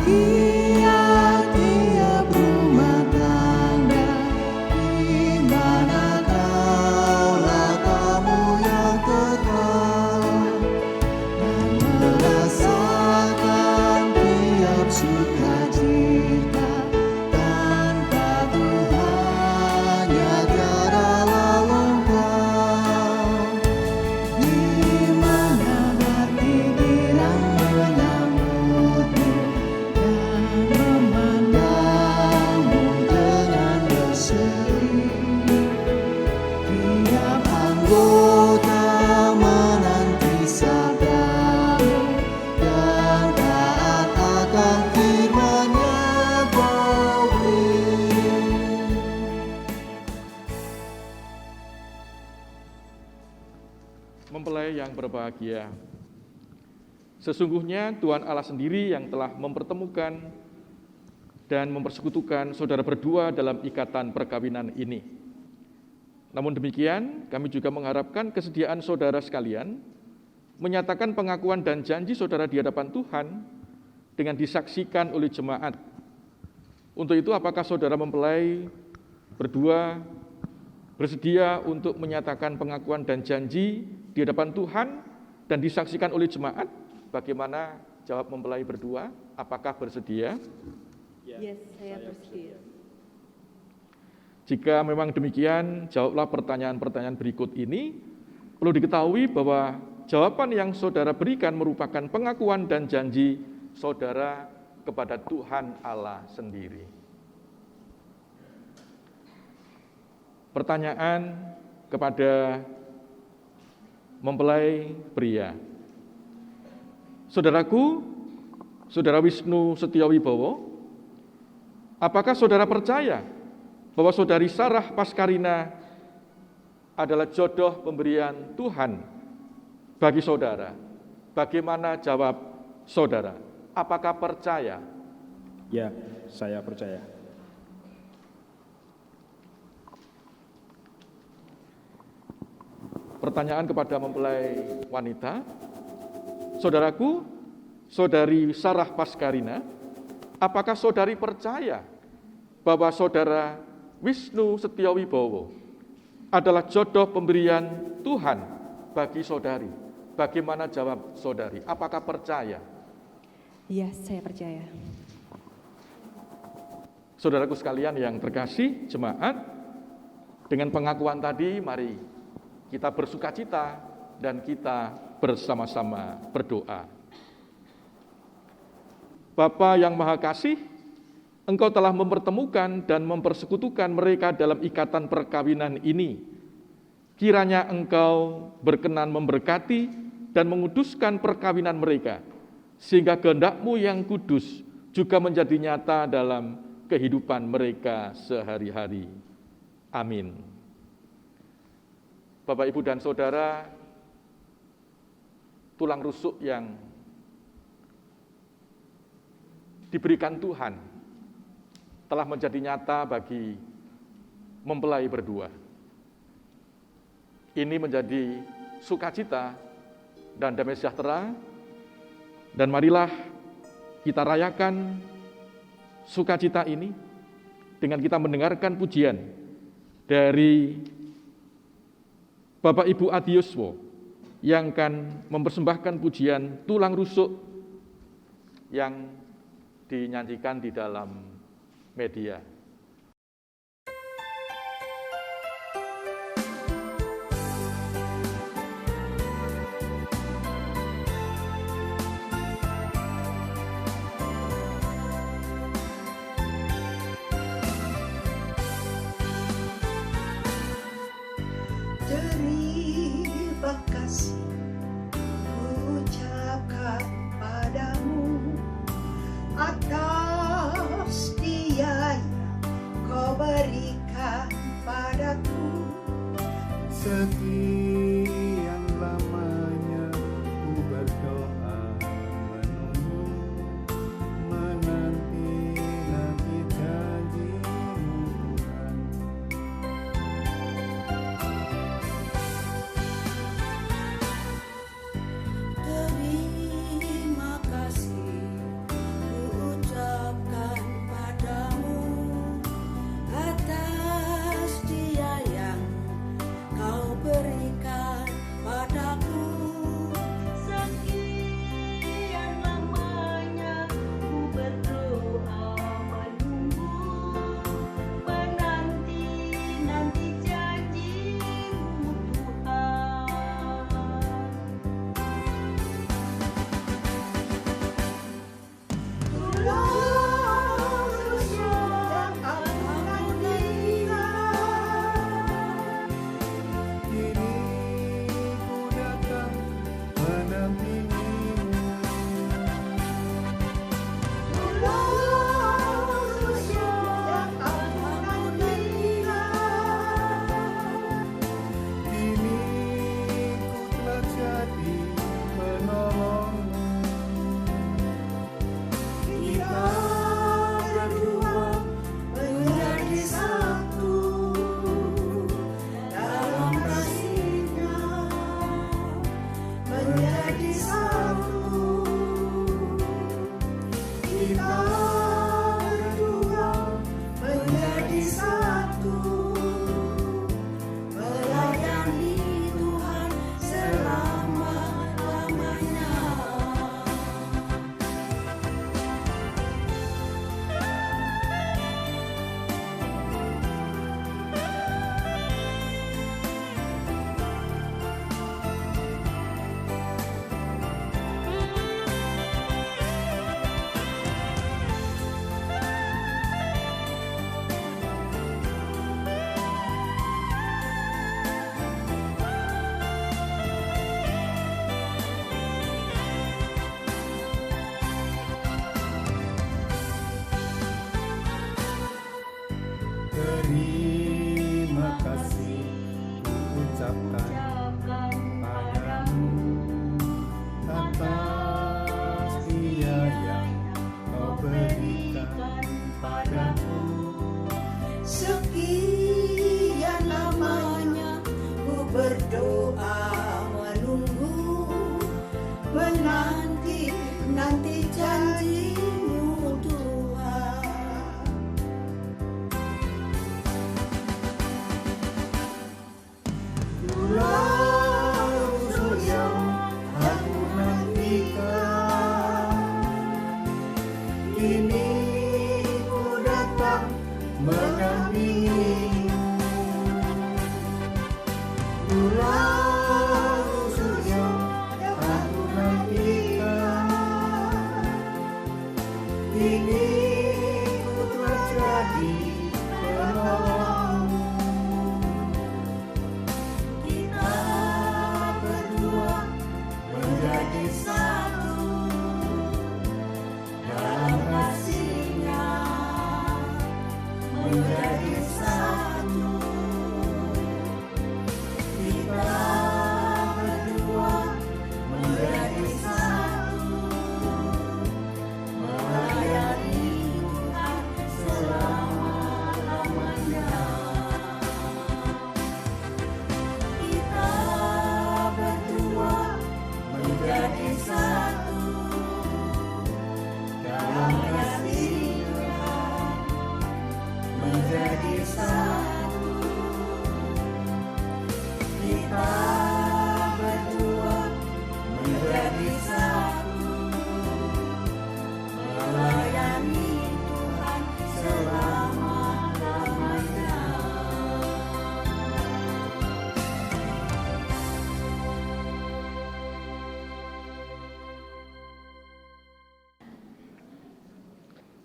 Berbahagia tiap rumah tangga, di mana kaulah kamu yang kekal, dan merasakan tiap sukacita. Tanpa Tuhan ya tiadalah lengkap. Di mana hati girang menyambutmu dan memandangmu dengan berseri. Tiap anggota menanti sabdamu dan taat akan firman-Nya beri. Mempelai yang berbahagia, sesungguhnya Tuhan Allah sendiri yang telah mempertemukan dan mempersekutukan saudara berdua dalam ikatan perkawinan ini. Namun demikian, kami juga mengharapkan kesediaan saudara sekalian menyatakan pengakuan dan janji saudara di hadapan Tuhan dengan disaksikan oleh jemaat. Untuk itu, apakah saudara mempelai berdua bersedia untuk menyatakan pengakuan dan janji di hadapan Tuhan dan disaksikan oleh jemaat? Bagaimana jawab mempelai berdua? Apakah bersedia? Yes, saya bersedia. Jika memang demikian, jawablah pertanyaan-pertanyaan berikut ini. Perlu diketahui bahwa jawaban yang saudara berikan merupakan pengakuan dan janji saudara kepada Tuhan Allah sendiri. Pertanyaan kepada mempelai pria. Saudaraku, Saudara Wisnu Setiowibowo, apakah saudara percaya bahwa saudari Sarah Paskarina adalah jodoh pemberian Tuhan bagi saudara? Bagaimana jawab saudara? Apakah percaya? Ya, saya percaya. Pertanyaan kepada mempelai wanita. Saudaraku, saudari Sarah Paskarina, apakah saudari percaya bahwa saudara Wisnu Setiowibowo adalah jodoh pemberian Tuhan bagi saudari? Bagaimana jawab saudari? Apakah percaya? Iya, saya percaya. Saudaraku sekalian yang terkasih, jemaat, dengan pengakuan tadi, mari kita bersukacita dan kita bersama-sama berdoa. Bapa yang Maha Kasih, Engkau telah mempertemukan dan mempersekutukan mereka dalam ikatan perkawinan ini. Kiranya Engkau berkenan memberkati dan menguduskan perkawinan mereka, sehingga kehendak-Mu yang kudus juga menjadi nyata dalam kehidupan mereka sehari-hari. Amin. Bapak, Ibu, dan Saudara, tulang rusuk yang diberikan Tuhan telah menjadi nyata bagi mempelai berdua. Ini menjadi sukacita dan damai sejahtera, dan marilah kita rayakan sukacita ini dengan kita mendengarkan pujian dari Bapak Ibu Adiuswo yang akan mempersembahkan pujian tulang rusuk yang dinyanyikan di dalam media. Terima kasih ucapkan padamu atas dia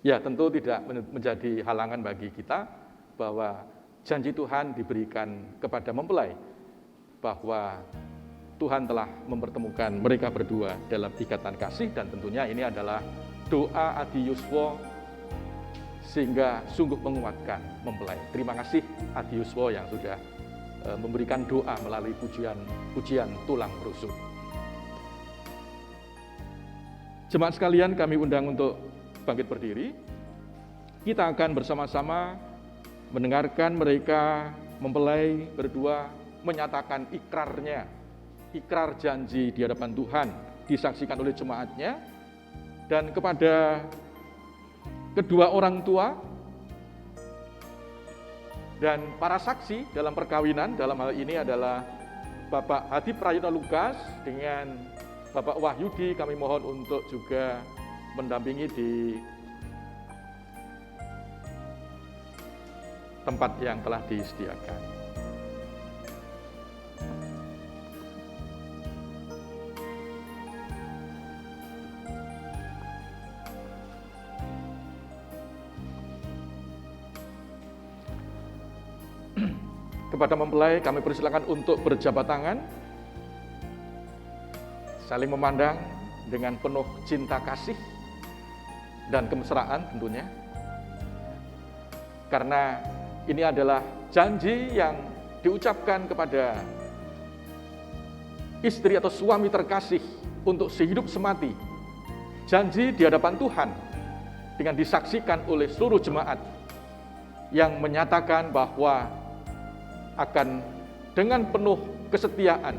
Ya, tentu tidak menjadi halangan bagi kita bahwa janji Tuhan diberikan kepada mempelai bahwa Tuhan telah mempertemukan mereka berdua dalam ikatan kasih, dan tentunya ini adalah doa Adi Yuswo sehingga sungguh menguatkan mempelai. Terima kasih Adi Yuswo yang sudah memberikan doa melalui pujian tulang rusuk. Jemaat sekalian, kami undang untuk bangkit berdiri. Kita akan bersama-sama mendengarkan mereka mempelai berdua menyatakan ikrar janji di hadapan Tuhan, disaksikan oleh jemaatnya, dan kepada kedua orang tua dan para saksi dalam perkawinan. Dalam hal ini adalah Bapak Hadi Prayono Lukas dengan Bapak Wahyudi, kami mohon untuk juga mendampingi di tempat yang telah disediakan. Kepada mempelai kami persilakan untuk berjabat tangan, saling memandang dengan penuh cinta kasih dan kemesraan tentunya. Karena ini adalah janji yang diucapkan kepada istri atau suami terkasih untuk sehidup semati. Janji di hadapan Tuhan dengan disaksikan oleh seluruh jemaat yang menyatakan bahwa akan dengan penuh kesetiaan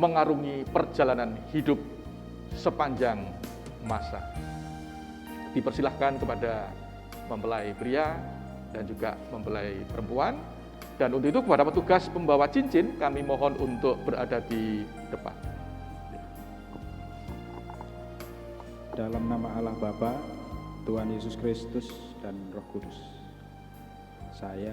mengarungi perjalanan hidup sepanjang masa. Dipersilahkan kepada mempelai pria dan juga mempelai perempuan. Dan untuk itu kepada petugas pembawa cincin kami mohon untuk berada di depan. Dalam nama Allah Bapa, Tuhan Yesus Kristus, dan Roh Kudus, saya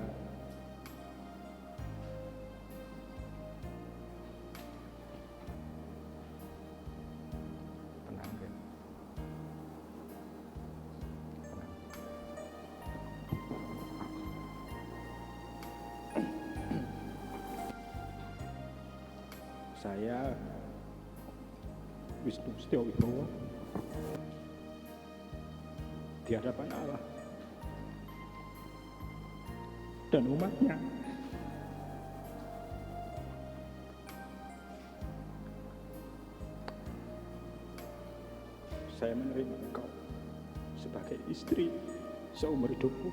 Wisnu Setio Wibowo di hadapan Allah dan umatnya saya menerima engkau sebagai istri seumur hidupku,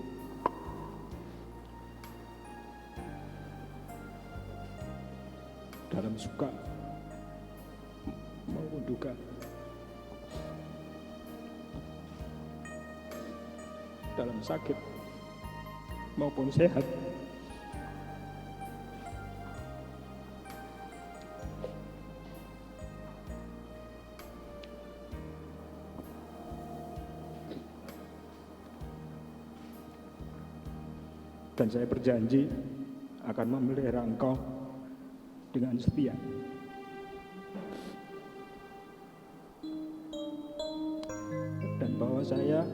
dalam suka maupun duka, dalam sakit maupun sehat, dan saya berjanji akan memelihara engkau dengan setia. Dan bahwa saya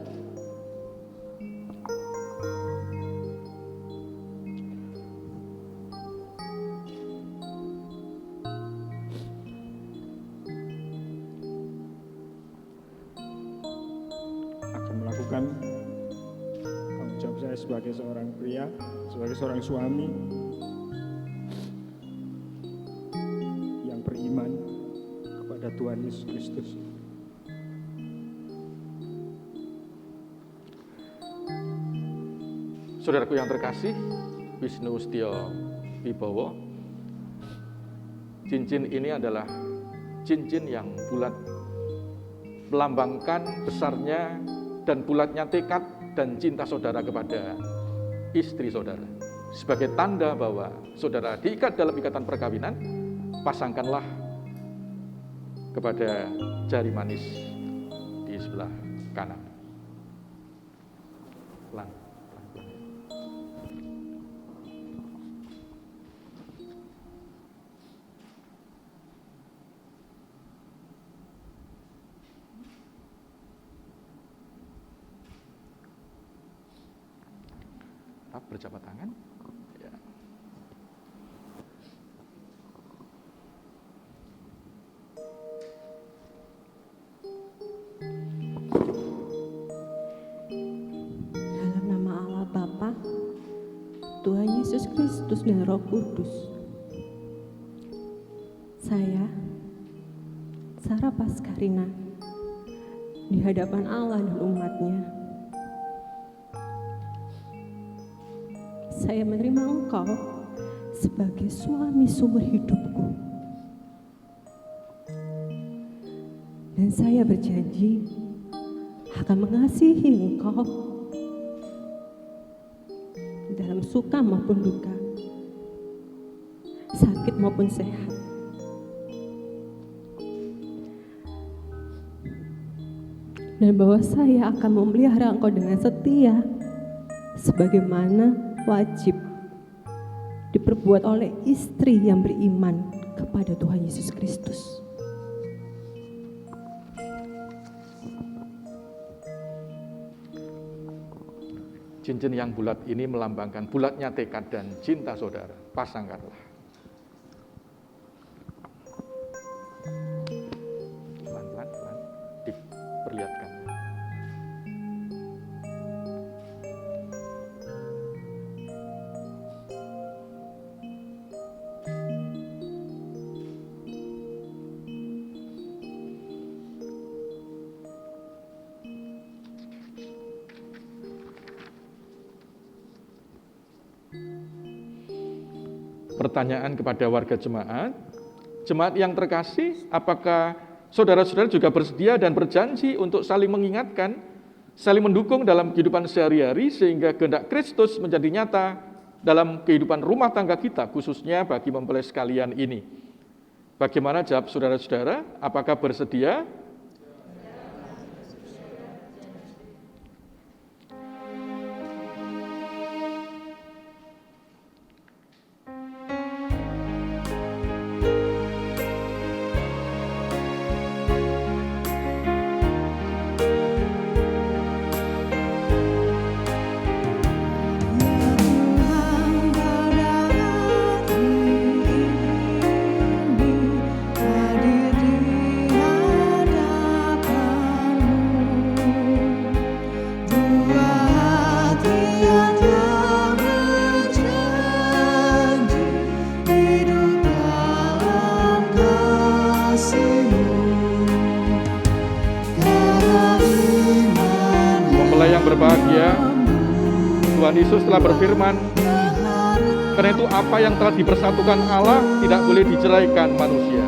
akan melakukan tanggung jawab saya sebagai seorang pria, sebagai seorang suami yang beriman kepada Tuhan Yesus Kristus. Saudaraku yang terkasih, Wisnu Setio Wibowo, cincin ini adalah cincin yang bulat, melambangkan besarnya dan bulatnya tekad dan cinta saudara kepada istri saudara. Sebagai tanda bahwa saudara diikat dalam ikatan perkawinan, pasangkanlah kepada jari manis di sebelah kanan. Pelan. Tetap berjabat tangan. Ya. Dalam nama Allah Bapa, Tuhan Yesus Kristus dan Roh Kudus, saya, Sarah Paskarina, di hadapan Allah dan umat-Nya, saya menerima Engkau sebagai suami sumber hidupku. Dan saya berjanji akan mengasihi Engkau dalam suka maupun duka, sakit maupun sehat. Dan bahwa saya akan memelihara Engkau dengan setia, sebagaimana wajib diperbuat oleh istri yang beriman kepada Tuhan Yesus Kristus. Cincin yang bulat ini melambangkan bulatnya tekad dan cinta saudara. Pasangkanlah. Pelan-pelan, diperlihatkan. Pertanyaan kepada warga jemaat yang terkasih, apakah saudara-saudara juga bersedia dan berjanji untuk saling mengingatkan, saling mendukung dalam kehidupan sehari-hari sehingga kehendak Kristus menjadi nyata dalam kehidupan rumah tangga kita, khususnya bagi mempelai sekalian ini? Bagaimana jawab saudara-saudara? Apakah bersedia? Berbahagia, Tuhan Yesus telah berfirman, karena itu apa yang telah dipersatukan Allah tidak boleh diceraikan manusia.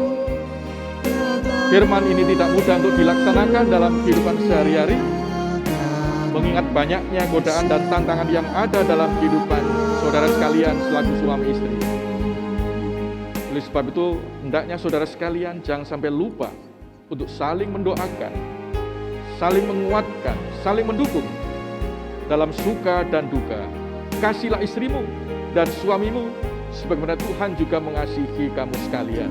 Firman ini tidak mudah untuk dilaksanakan dalam kehidupan sehari-hari, mengingat banyaknya godaan dan tantangan yang ada dalam kehidupan saudara sekalian selaku suami istri. Oleh sebab itu, hendaknya saudara sekalian jangan sampai lupa untuk saling mendoakan, saling menguatkan, saling mendukung dalam suka dan duka. Kasihlah istrimu dan suamimu sebagaimana Tuhan juga mengasihi kamu sekalian.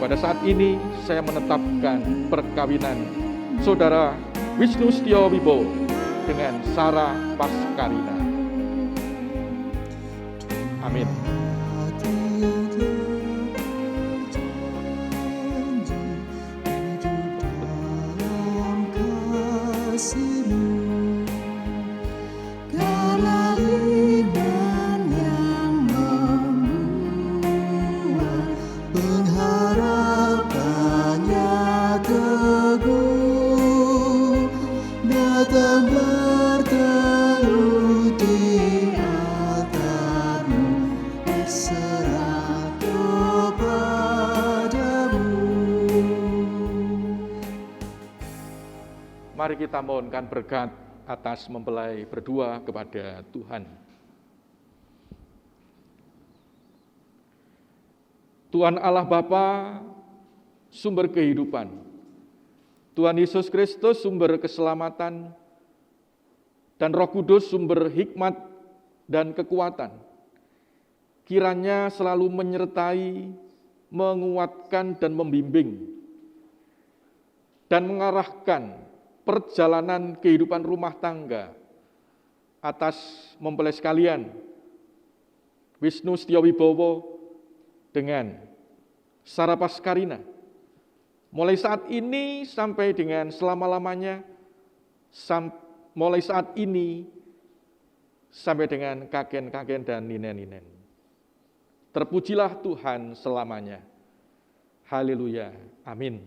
Pada saat ini saya menetapkan perkawinan saudara Wisnu Setio Wibowo dengan Sarah Paskarina. Amin. Mari kita mohonkan berkat atas mempelai berdua kepada Tuhan. Tuhan Allah Bapa, sumber kehidupan. Tuhan Yesus Kristus, sumber keselamatan. Dan Roh Kudus, sumber hikmat dan kekuatan. Kiranya selalu menyertai, menguatkan dan membimbing. Dan mengarahkan perjalanan kehidupan rumah tangga atas mempelai sekalian, Wisnu Setiowibowo dengan Sarah Paskarina, mulai saat ini sampai dengan selama-lamanya, mulai saat ini sampai dengan kakek-kakek dan ninen-ninen. Terpujilah Tuhan selamanya. Haleluya. Amin.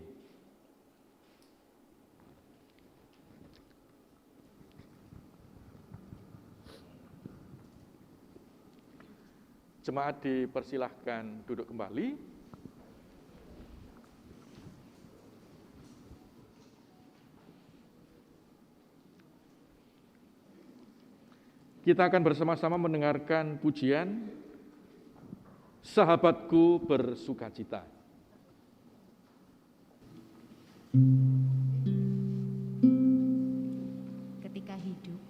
Jemaat dipersilahkan duduk kembali. Kita akan bersama-sama mendengarkan pujian Sahabatku Bersukacita. Ketika hidup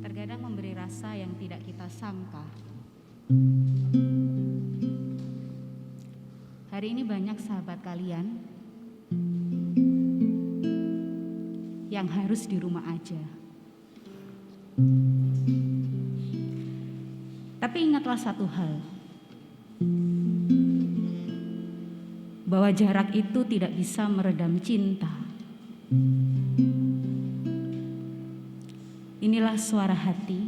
terkadang memberi rasa yang tidak kita sangka. Hari ini banyak sahabat kalian yang harus di rumah aja. Tapi ingatlah satu hal, bahwa jarak itu tidak bisa meredam cinta. Inilah suara hati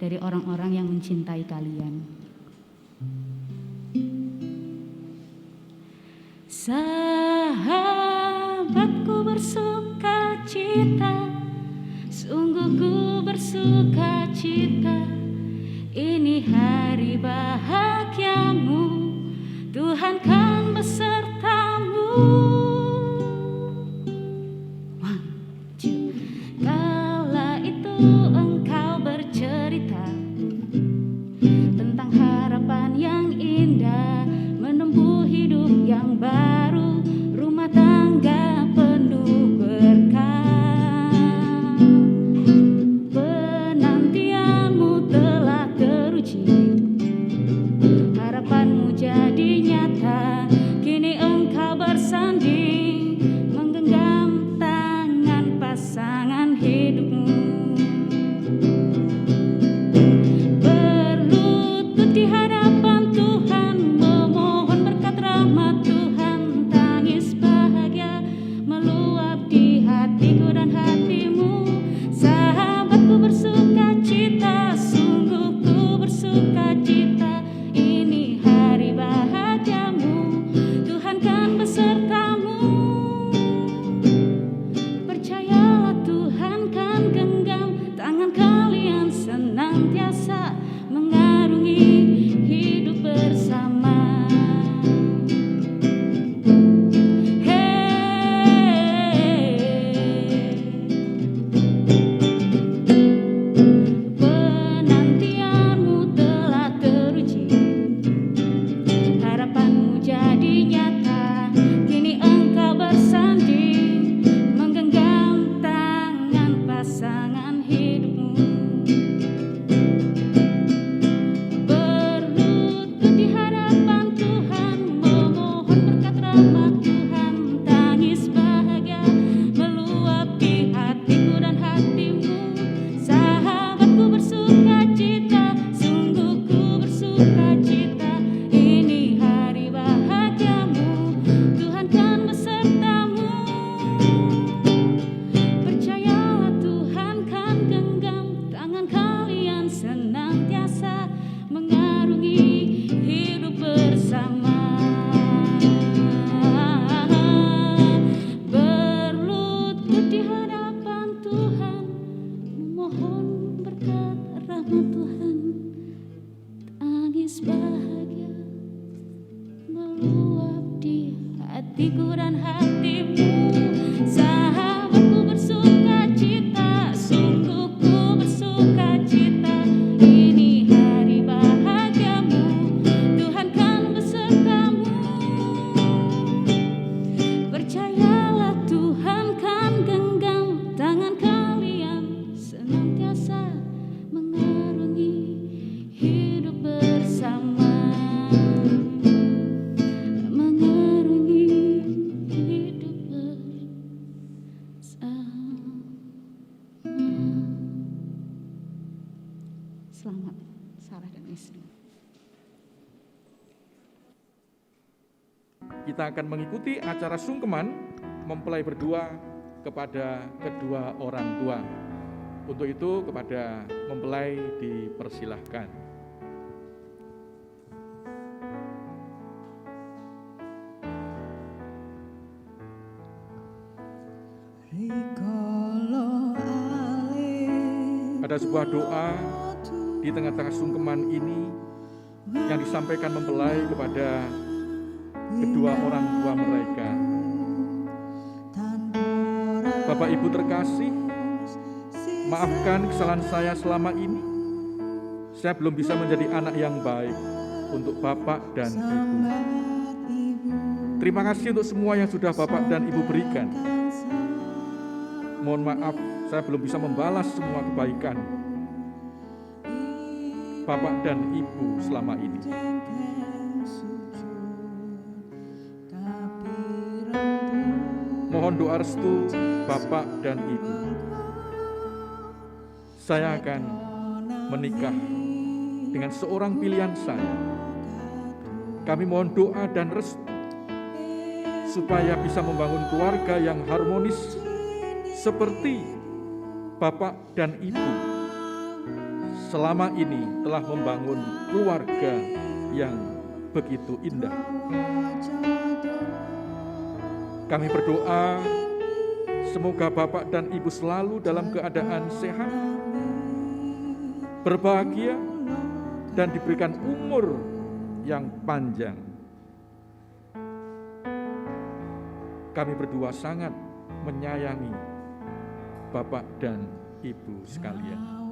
dari orang-orang yang mencintai kalian. Sahabatku bersukacita, sungguh ku bersukacita. Ini hari bahagiamu, Tuhan kan besertamu. Kala itu engkau bercerita tentang harapan yang indah, menempuh hidup yang baru, rumah tangga penuh berkah. Penantianmu telah teruji, harapanmu jadi nyata. Kini engkau bersanding, menggenggam tangan pasangan hidupmu. Berlutut di hadapan Tuhan, memohon berkat rahmat Tuhan. Tangis bahagia meluap di hatiku dan hatimu. Sahabatku bersukacita, sungguh ku bersukacita. Ini hari bahagiamu, Tuhan kan besertamu. Percayalah Tuhan kan genggam tangan kalian, senantiasa mengarungi hidup bersama. Penantianmu telah teruji, harapanmu jadi nyata. Kini engkau bersanding, menggenggam tangan pasangan hidupmu. Berlutut di hadapan Tuhan, memohon berkat rahmat Tuhan. Tangis bahagia meluap di hatiku dan hatimu. Sahabatku bersukacita, sungguh ku bersukacita. Ini hari bahagiamu, Tuhan kan besertamu. Percayalah Tuhan kan genggam tangan kalian, senantiasa mengarungi hidup bersama. Berlutut di hadapan Tuhan, memohon berkat rahmat Tuhan. Tangis bahagia meluap di hatiku dan hatimu. Sahabatku bersukacita, sungguh ku bersukacita. Ini hari bahagiamu, Tuhan kan besertamu. Percayalah Tuhan kan genggam tangan kalian, senantiasa mengarungi Selamat Sarah dan istri. Kita akan mengikuti acara sungkeman mempelai berdua kepada kedua orang tua. Untuk itu kepada mempelai dipersilahkan. Ada sebuah doa di tengah-tengah sungkeman ini yang disampaikan mempelai kepada kedua orang tua mereka. Bapak Ibu terkasih, maafkan kesalahan saya selama ini. Saya belum bisa menjadi anak yang baik untuk Bapak dan Ibu. Terima kasih untuk semua yang sudah Bapak dan Ibu berikan. Mohon maaf, saya belum bisa membalas semua kebaikan Bapak dan Ibu selama ini. Mohon doa restu Bapak dan Ibu. Saya akan menikah dengan seorang pilihan saya. Kami mohon doa dan restu supaya bisa membangun keluarga yang harmonis seperti Bapak dan Ibu selama ini telah membangun keluarga yang begitu indah. Kami berdoa semoga Bapak dan Ibu selalu dalam keadaan sehat, berbahagia, dan diberikan umur yang panjang. Kami berdua sangat menyayangi Bapak dan Ibu sekalian.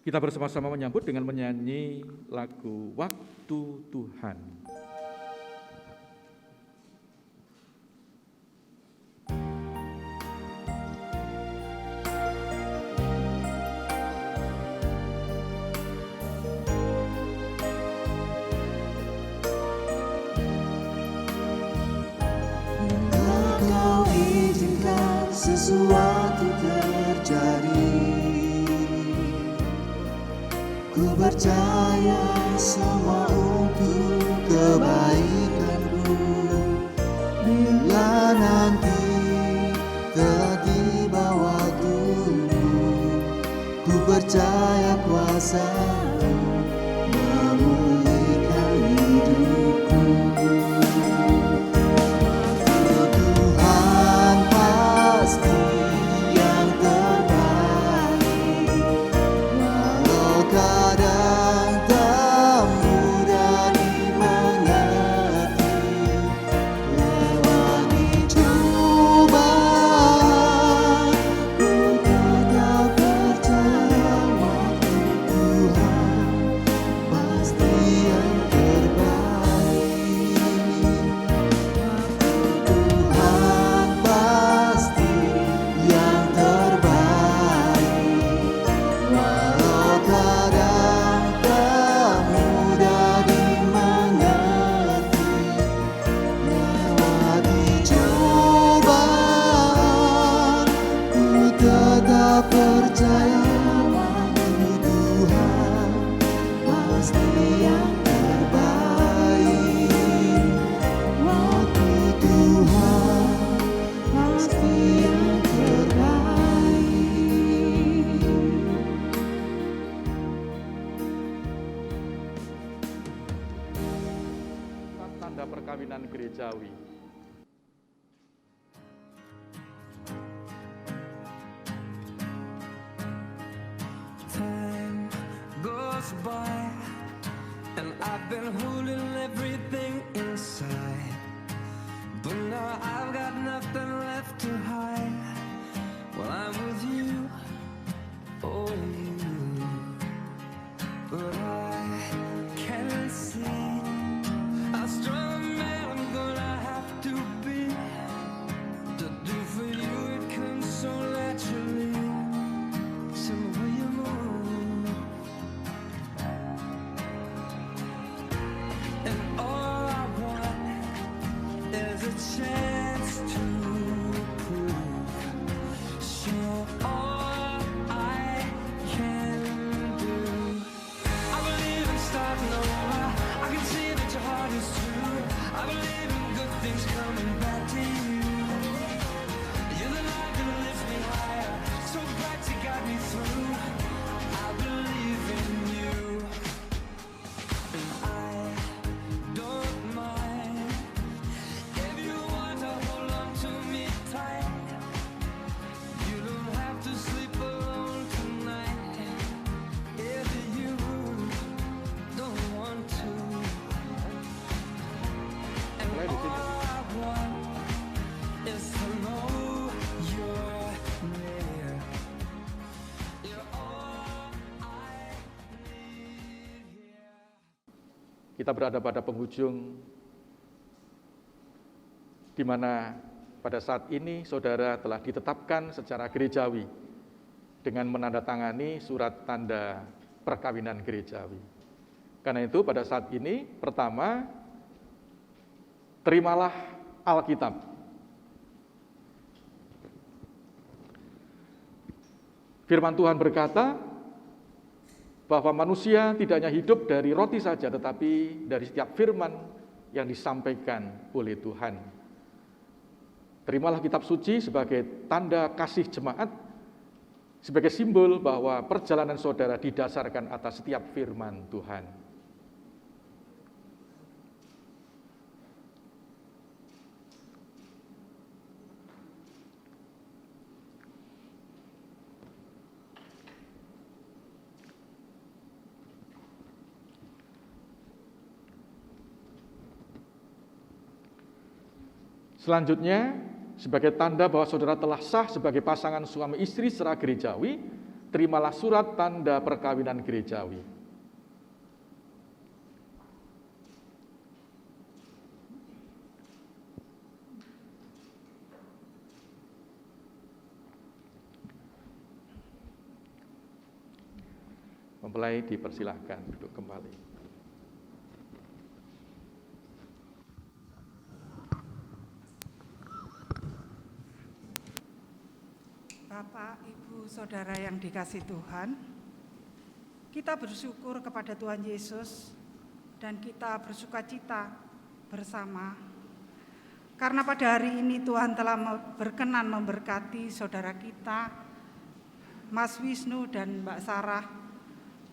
Kita bersama-sama menyambut dengan menyanyi lagu Waktu Tuhan. Kau izinkan sesuatu terjadi. Ku percaya semua untuk kebaikanku. Bila nanti telah tiba waktumu, ku percaya kuasa-Mu memulihkan hidupku. Tuhan pasti yang terbaik, walau kadang tak mudah dimengerti. Lewati cobaan, ku tetap percaya waktu Tuhan. percaya waktu Tuhan pasti yang terbaik. Waktu Tuhan pasti yang terbaik. Tanda perkawinan gerejawi. Time goes by and I've been holding everything inside, but now I've got nothing left to hide. Well, I'm with you, oh you, but I can't see how strong a man I'm gonna have to be to do for you. It comes so naturally, some way you move, and all I want is a chance to prove, show all I can do. I believe in starting over. I can see that your heart is true. I believe in good things coming back to you. You're the light that lifts me higher, so bright you got me through. I believe in you, and I don't mind if you want to hold on to me tight. You don't have to sleep alone tonight if you don't want to. And all I want is to know you're near. You're all I need here. Kita berada pada penghujung di mana pada saat ini saudara telah ditetapkan secara gerejawi dengan menandatangani surat tanda perkawinan gerejawi. Karena itu pada saat ini pertama terimalah Alkitab. Firman Tuhan berkata bahwa manusia tidak hanya hidup dari roti saja, tetapi dari setiap firman yang disampaikan oleh Tuhan. Terimalah kitab suci sebagai tanda kasih jemaat, sebagai simbol bahwa perjalanan saudara didasarkan atas setiap firman Tuhan. Selanjutnya, sebagai tanda bahwa saudara telah sah sebagai pasangan suami istri secara gerejawi, terimalah surat tanda perkawinan gerejawi. Mempelai dipersilahkan duduk kembali. Bapak, Ibu, Saudara yang dikasihi Tuhan, kita bersyukur kepada Tuhan Yesus dan kita bersukacita bersama karena pada hari ini Tuhan telah berkenan memberkati saudara kita, Mas Wisnu dan Mbak Sarah,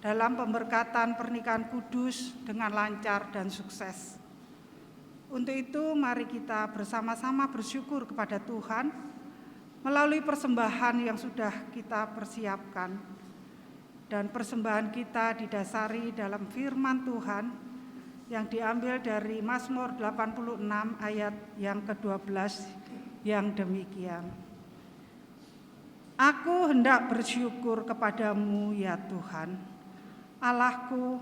dalam pemberkatan pernikahan kudus dengan lancar dan sukses. Untuk itu mari kita bersama-sama bersyukur kepada Tuhan melalui persembahan yang sudah kita persiapkan. Dan persembahan kita didasari dalam firman Tuhan yang diambil dari Mazmur 86 ayat yang ke-12 yang demikian. Aku hendak bersyukur kepadamu ya Tuhan, Allahku,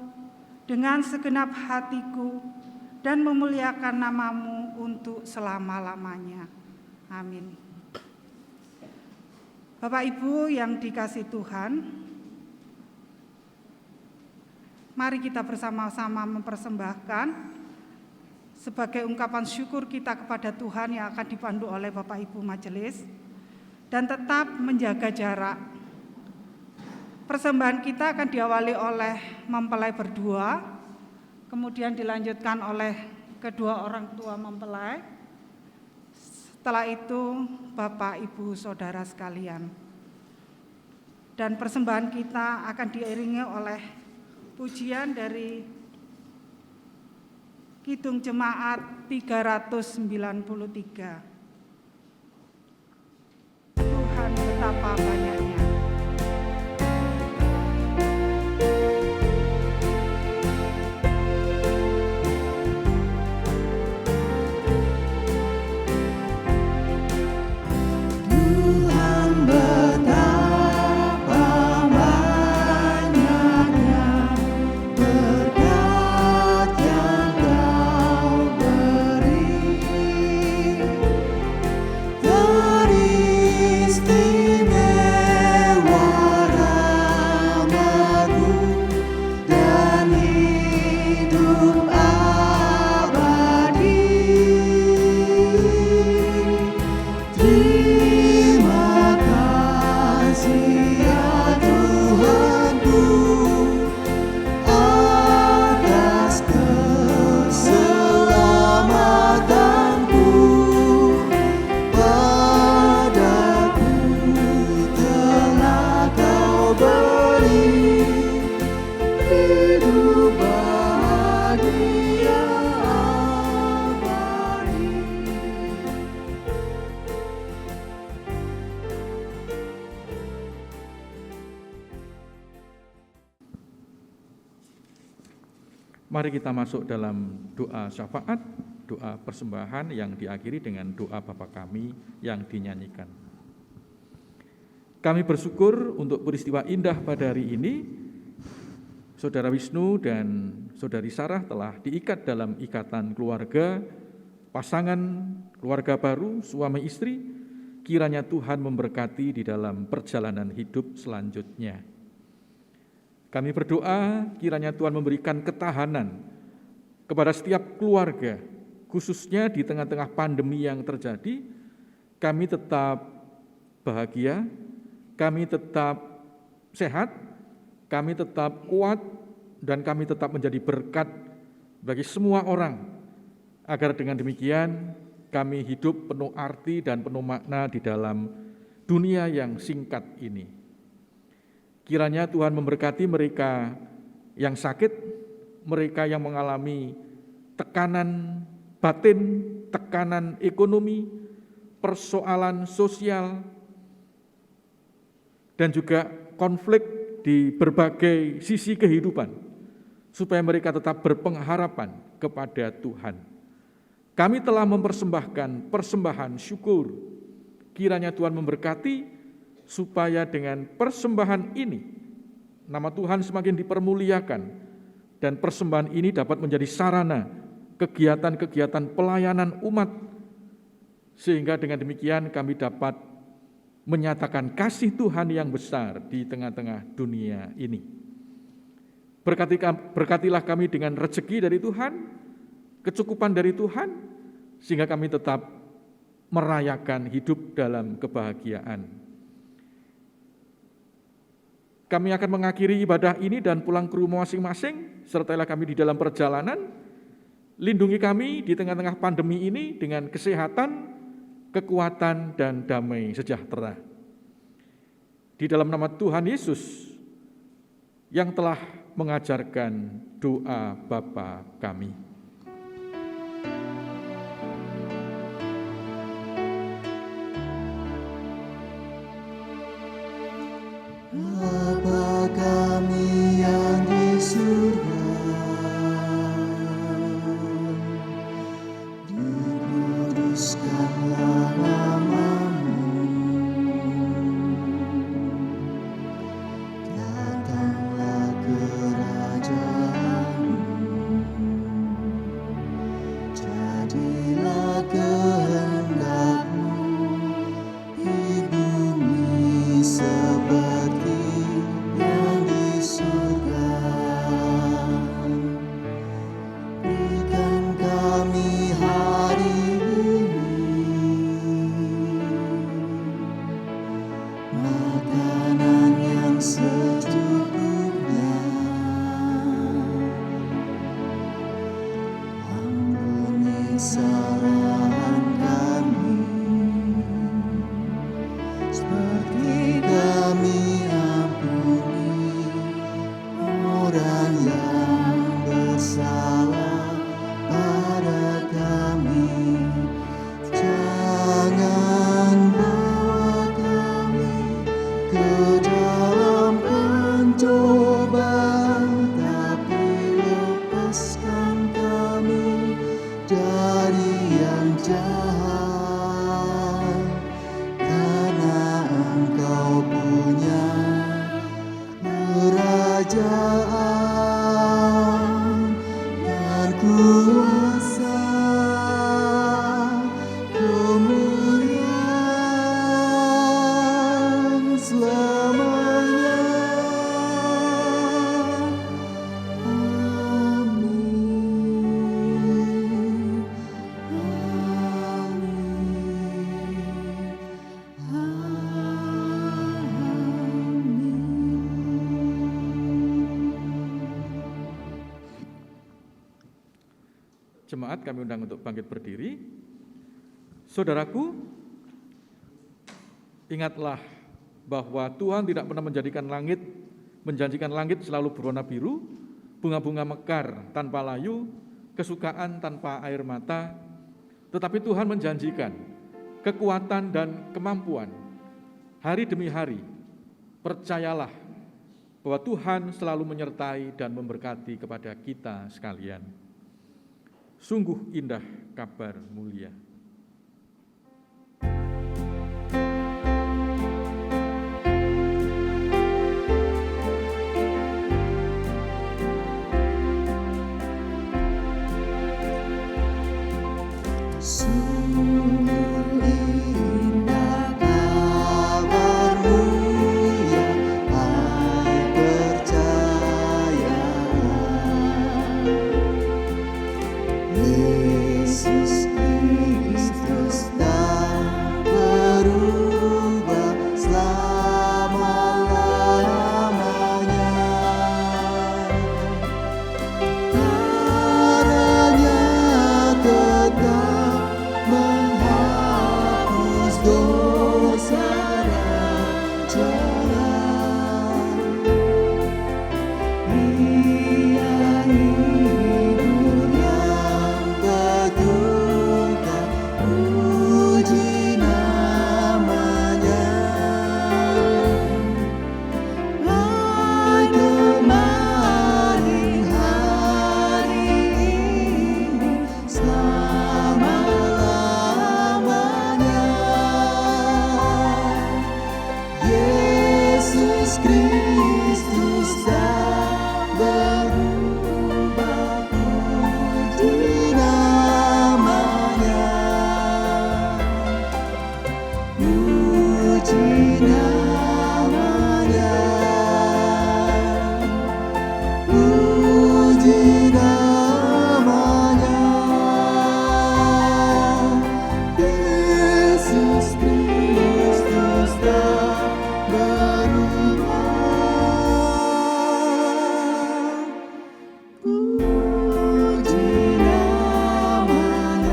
dengan segenap hatiku dan memuliakan namamu untuk selama-lamanya. Amin. Bapak Ibu yang dikasihi Tuhan, mari kita bersama-sama mempersembahkan sebagai ungkapan syukur kita kepada Tuhan yang akan dipandu oleh Bapak Ibu Majelis dan tetap menjaga jarak persembahan kita akan diawali oleh mempelai berdua, kemudian dilanjutkan oleh kedua orang tua mempelai. Setelah itu Bapak, Ibu, Saudara sekalian. Dan persembahan kita akan diiringi oleh pujian dari Kidung Jemaat 393. Tuhan betapa banyaknya. Tuhan betapa banyaknya berkat yang Kau beri, teristimewa rahmat-Mu dan hidup abadi. Terima kasih ya Tuhanku atas keselamatanku. Padaku telah Kau beri hidup bahagia abadi. Mari kita masuk dalam doa syafaat, doa persembahan yang diakhiri dengan doa Bapa Kami yang dinyanyikan. Kami bersyukur untuk peristiwa indah pada hari ini. Saudara Wisnu dan Saudari Sarah telah diikat dalam ikatan keluarga, pasangan keluarga baru, suami istri. Kiranya Tuhan memberkati di dalam perjalanan hidup selanjutnya. Kami berdoa kiranya Tuhan memberikan ketahanan kepada setiap keluarga, khususnya di tengah-tengah pandemi yang terjadi. Kami tetap bahagia, kami tetap sehat, kami tetap kuat, dan kami tetap menjadi berkat bagi semua orang, agar dengan demikian kami hidup penuh arti dan penuh makna di dalam dunia yang singkat ini. Kiranya Tuhan memberkati mereka yang sakit, mereka yang mengalami tekanan batin, tekanan ekonomi, persoalan sosial, dan juga konflik di berbagai sisi kehidupan, supaya mereka tetap berpengharapan kepada Tuhan. Kami telah mempersembahkan persembahan syukur. Kiranya Tuhan memberkati, supaya dengan persembahan ini nama Tuhan semakin dipermuliakan dan persembahan ini dapat menjadi sarana kegiatan-kegiatan pelayanan umat, sehingga dengan demikian kami dapat menyatakan kasih Tuhan yang besar di tengah-tengah dunia ini. Berkatilah kami dengan rezeki dari Tuhan, kecukupan dari Tuhan, sehingga kami tetap merayakan hidup dalam kebahagiaan. Kami akan mengakhiri ibadah ini dan pulang ke rumah masing-masing. Sertailah kami di dalam perjalanan. Lindungi kami di tengah-tengah pandemi ini dengan kesehatan, kekuatan, dan damai sejahtera. Di dalam nama Tuhan Yesus yang telah mengajarkan doa Bapa kami. Bapa kami yang di surga, dikuduskanlah nama-Mu, datanglah kerajaan-Mu, jemaat kami undang untuk bangkit berdiri. Saudaraku, ingatlah bahwa Tuhan tidak pernah menjanjikan langit selalu berwarna biru, bunga-bunga mekar tanpa layu, kesukaan tanpa air mata, tetapi Tuhan menjanjikan kekuatan dan kemampuan hari demi hari. Percayalah bahwa Tuhan selalu menyertai dan memberkati kepada kita sekalian. Sungguh indah kabar mulia. Yesus Kristus tak berubah selama-lamanya. Darahnya tetap menghapus dosa dan jalan. Ia hidup yang betulkan, puji namanya. Hai kemarin hari ini selama-lamanya. Yesus Kristus tak berubah, puji namanya. Puji namanya. Puji namanya. Yesus Kristus tak berubah. Puji namanya.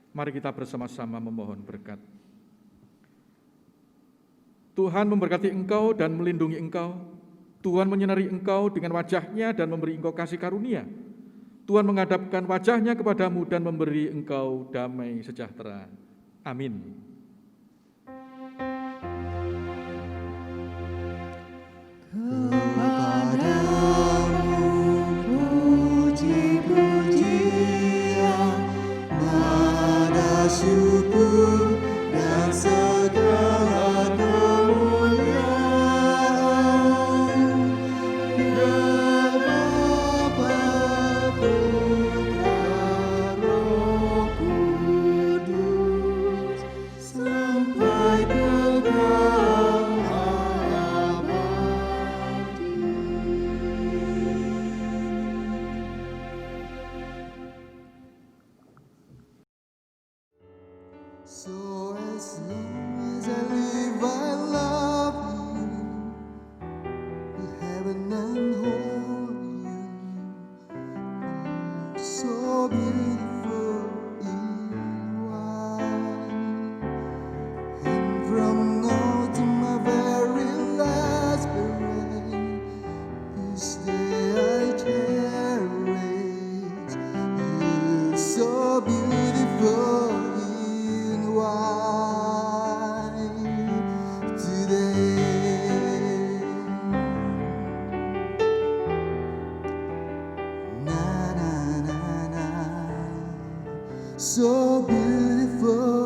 Mari kita bersama-sama memohon berkat. Tuhan memberkati engkau dan melindungi engkau. Tuhan menyinari engkau dengan wajah-Nya dan memberi engkau kasih karunia. Tuhan menghadapkan wajah-Nya kepadamu dan memberi engkau damai sejahtera. Amin. Kepadamu puji-pujian, nada syukur dan segala kemuliaan. Ya Bapa, Putra, Roh Kudus, sampai kekal abadi. So as long as I live, I love you, with heaven and hold you. So beautiful in white, and from now to my very last breath, this day I cherish. You're so beautiful in white today. Na na na na, so beautiful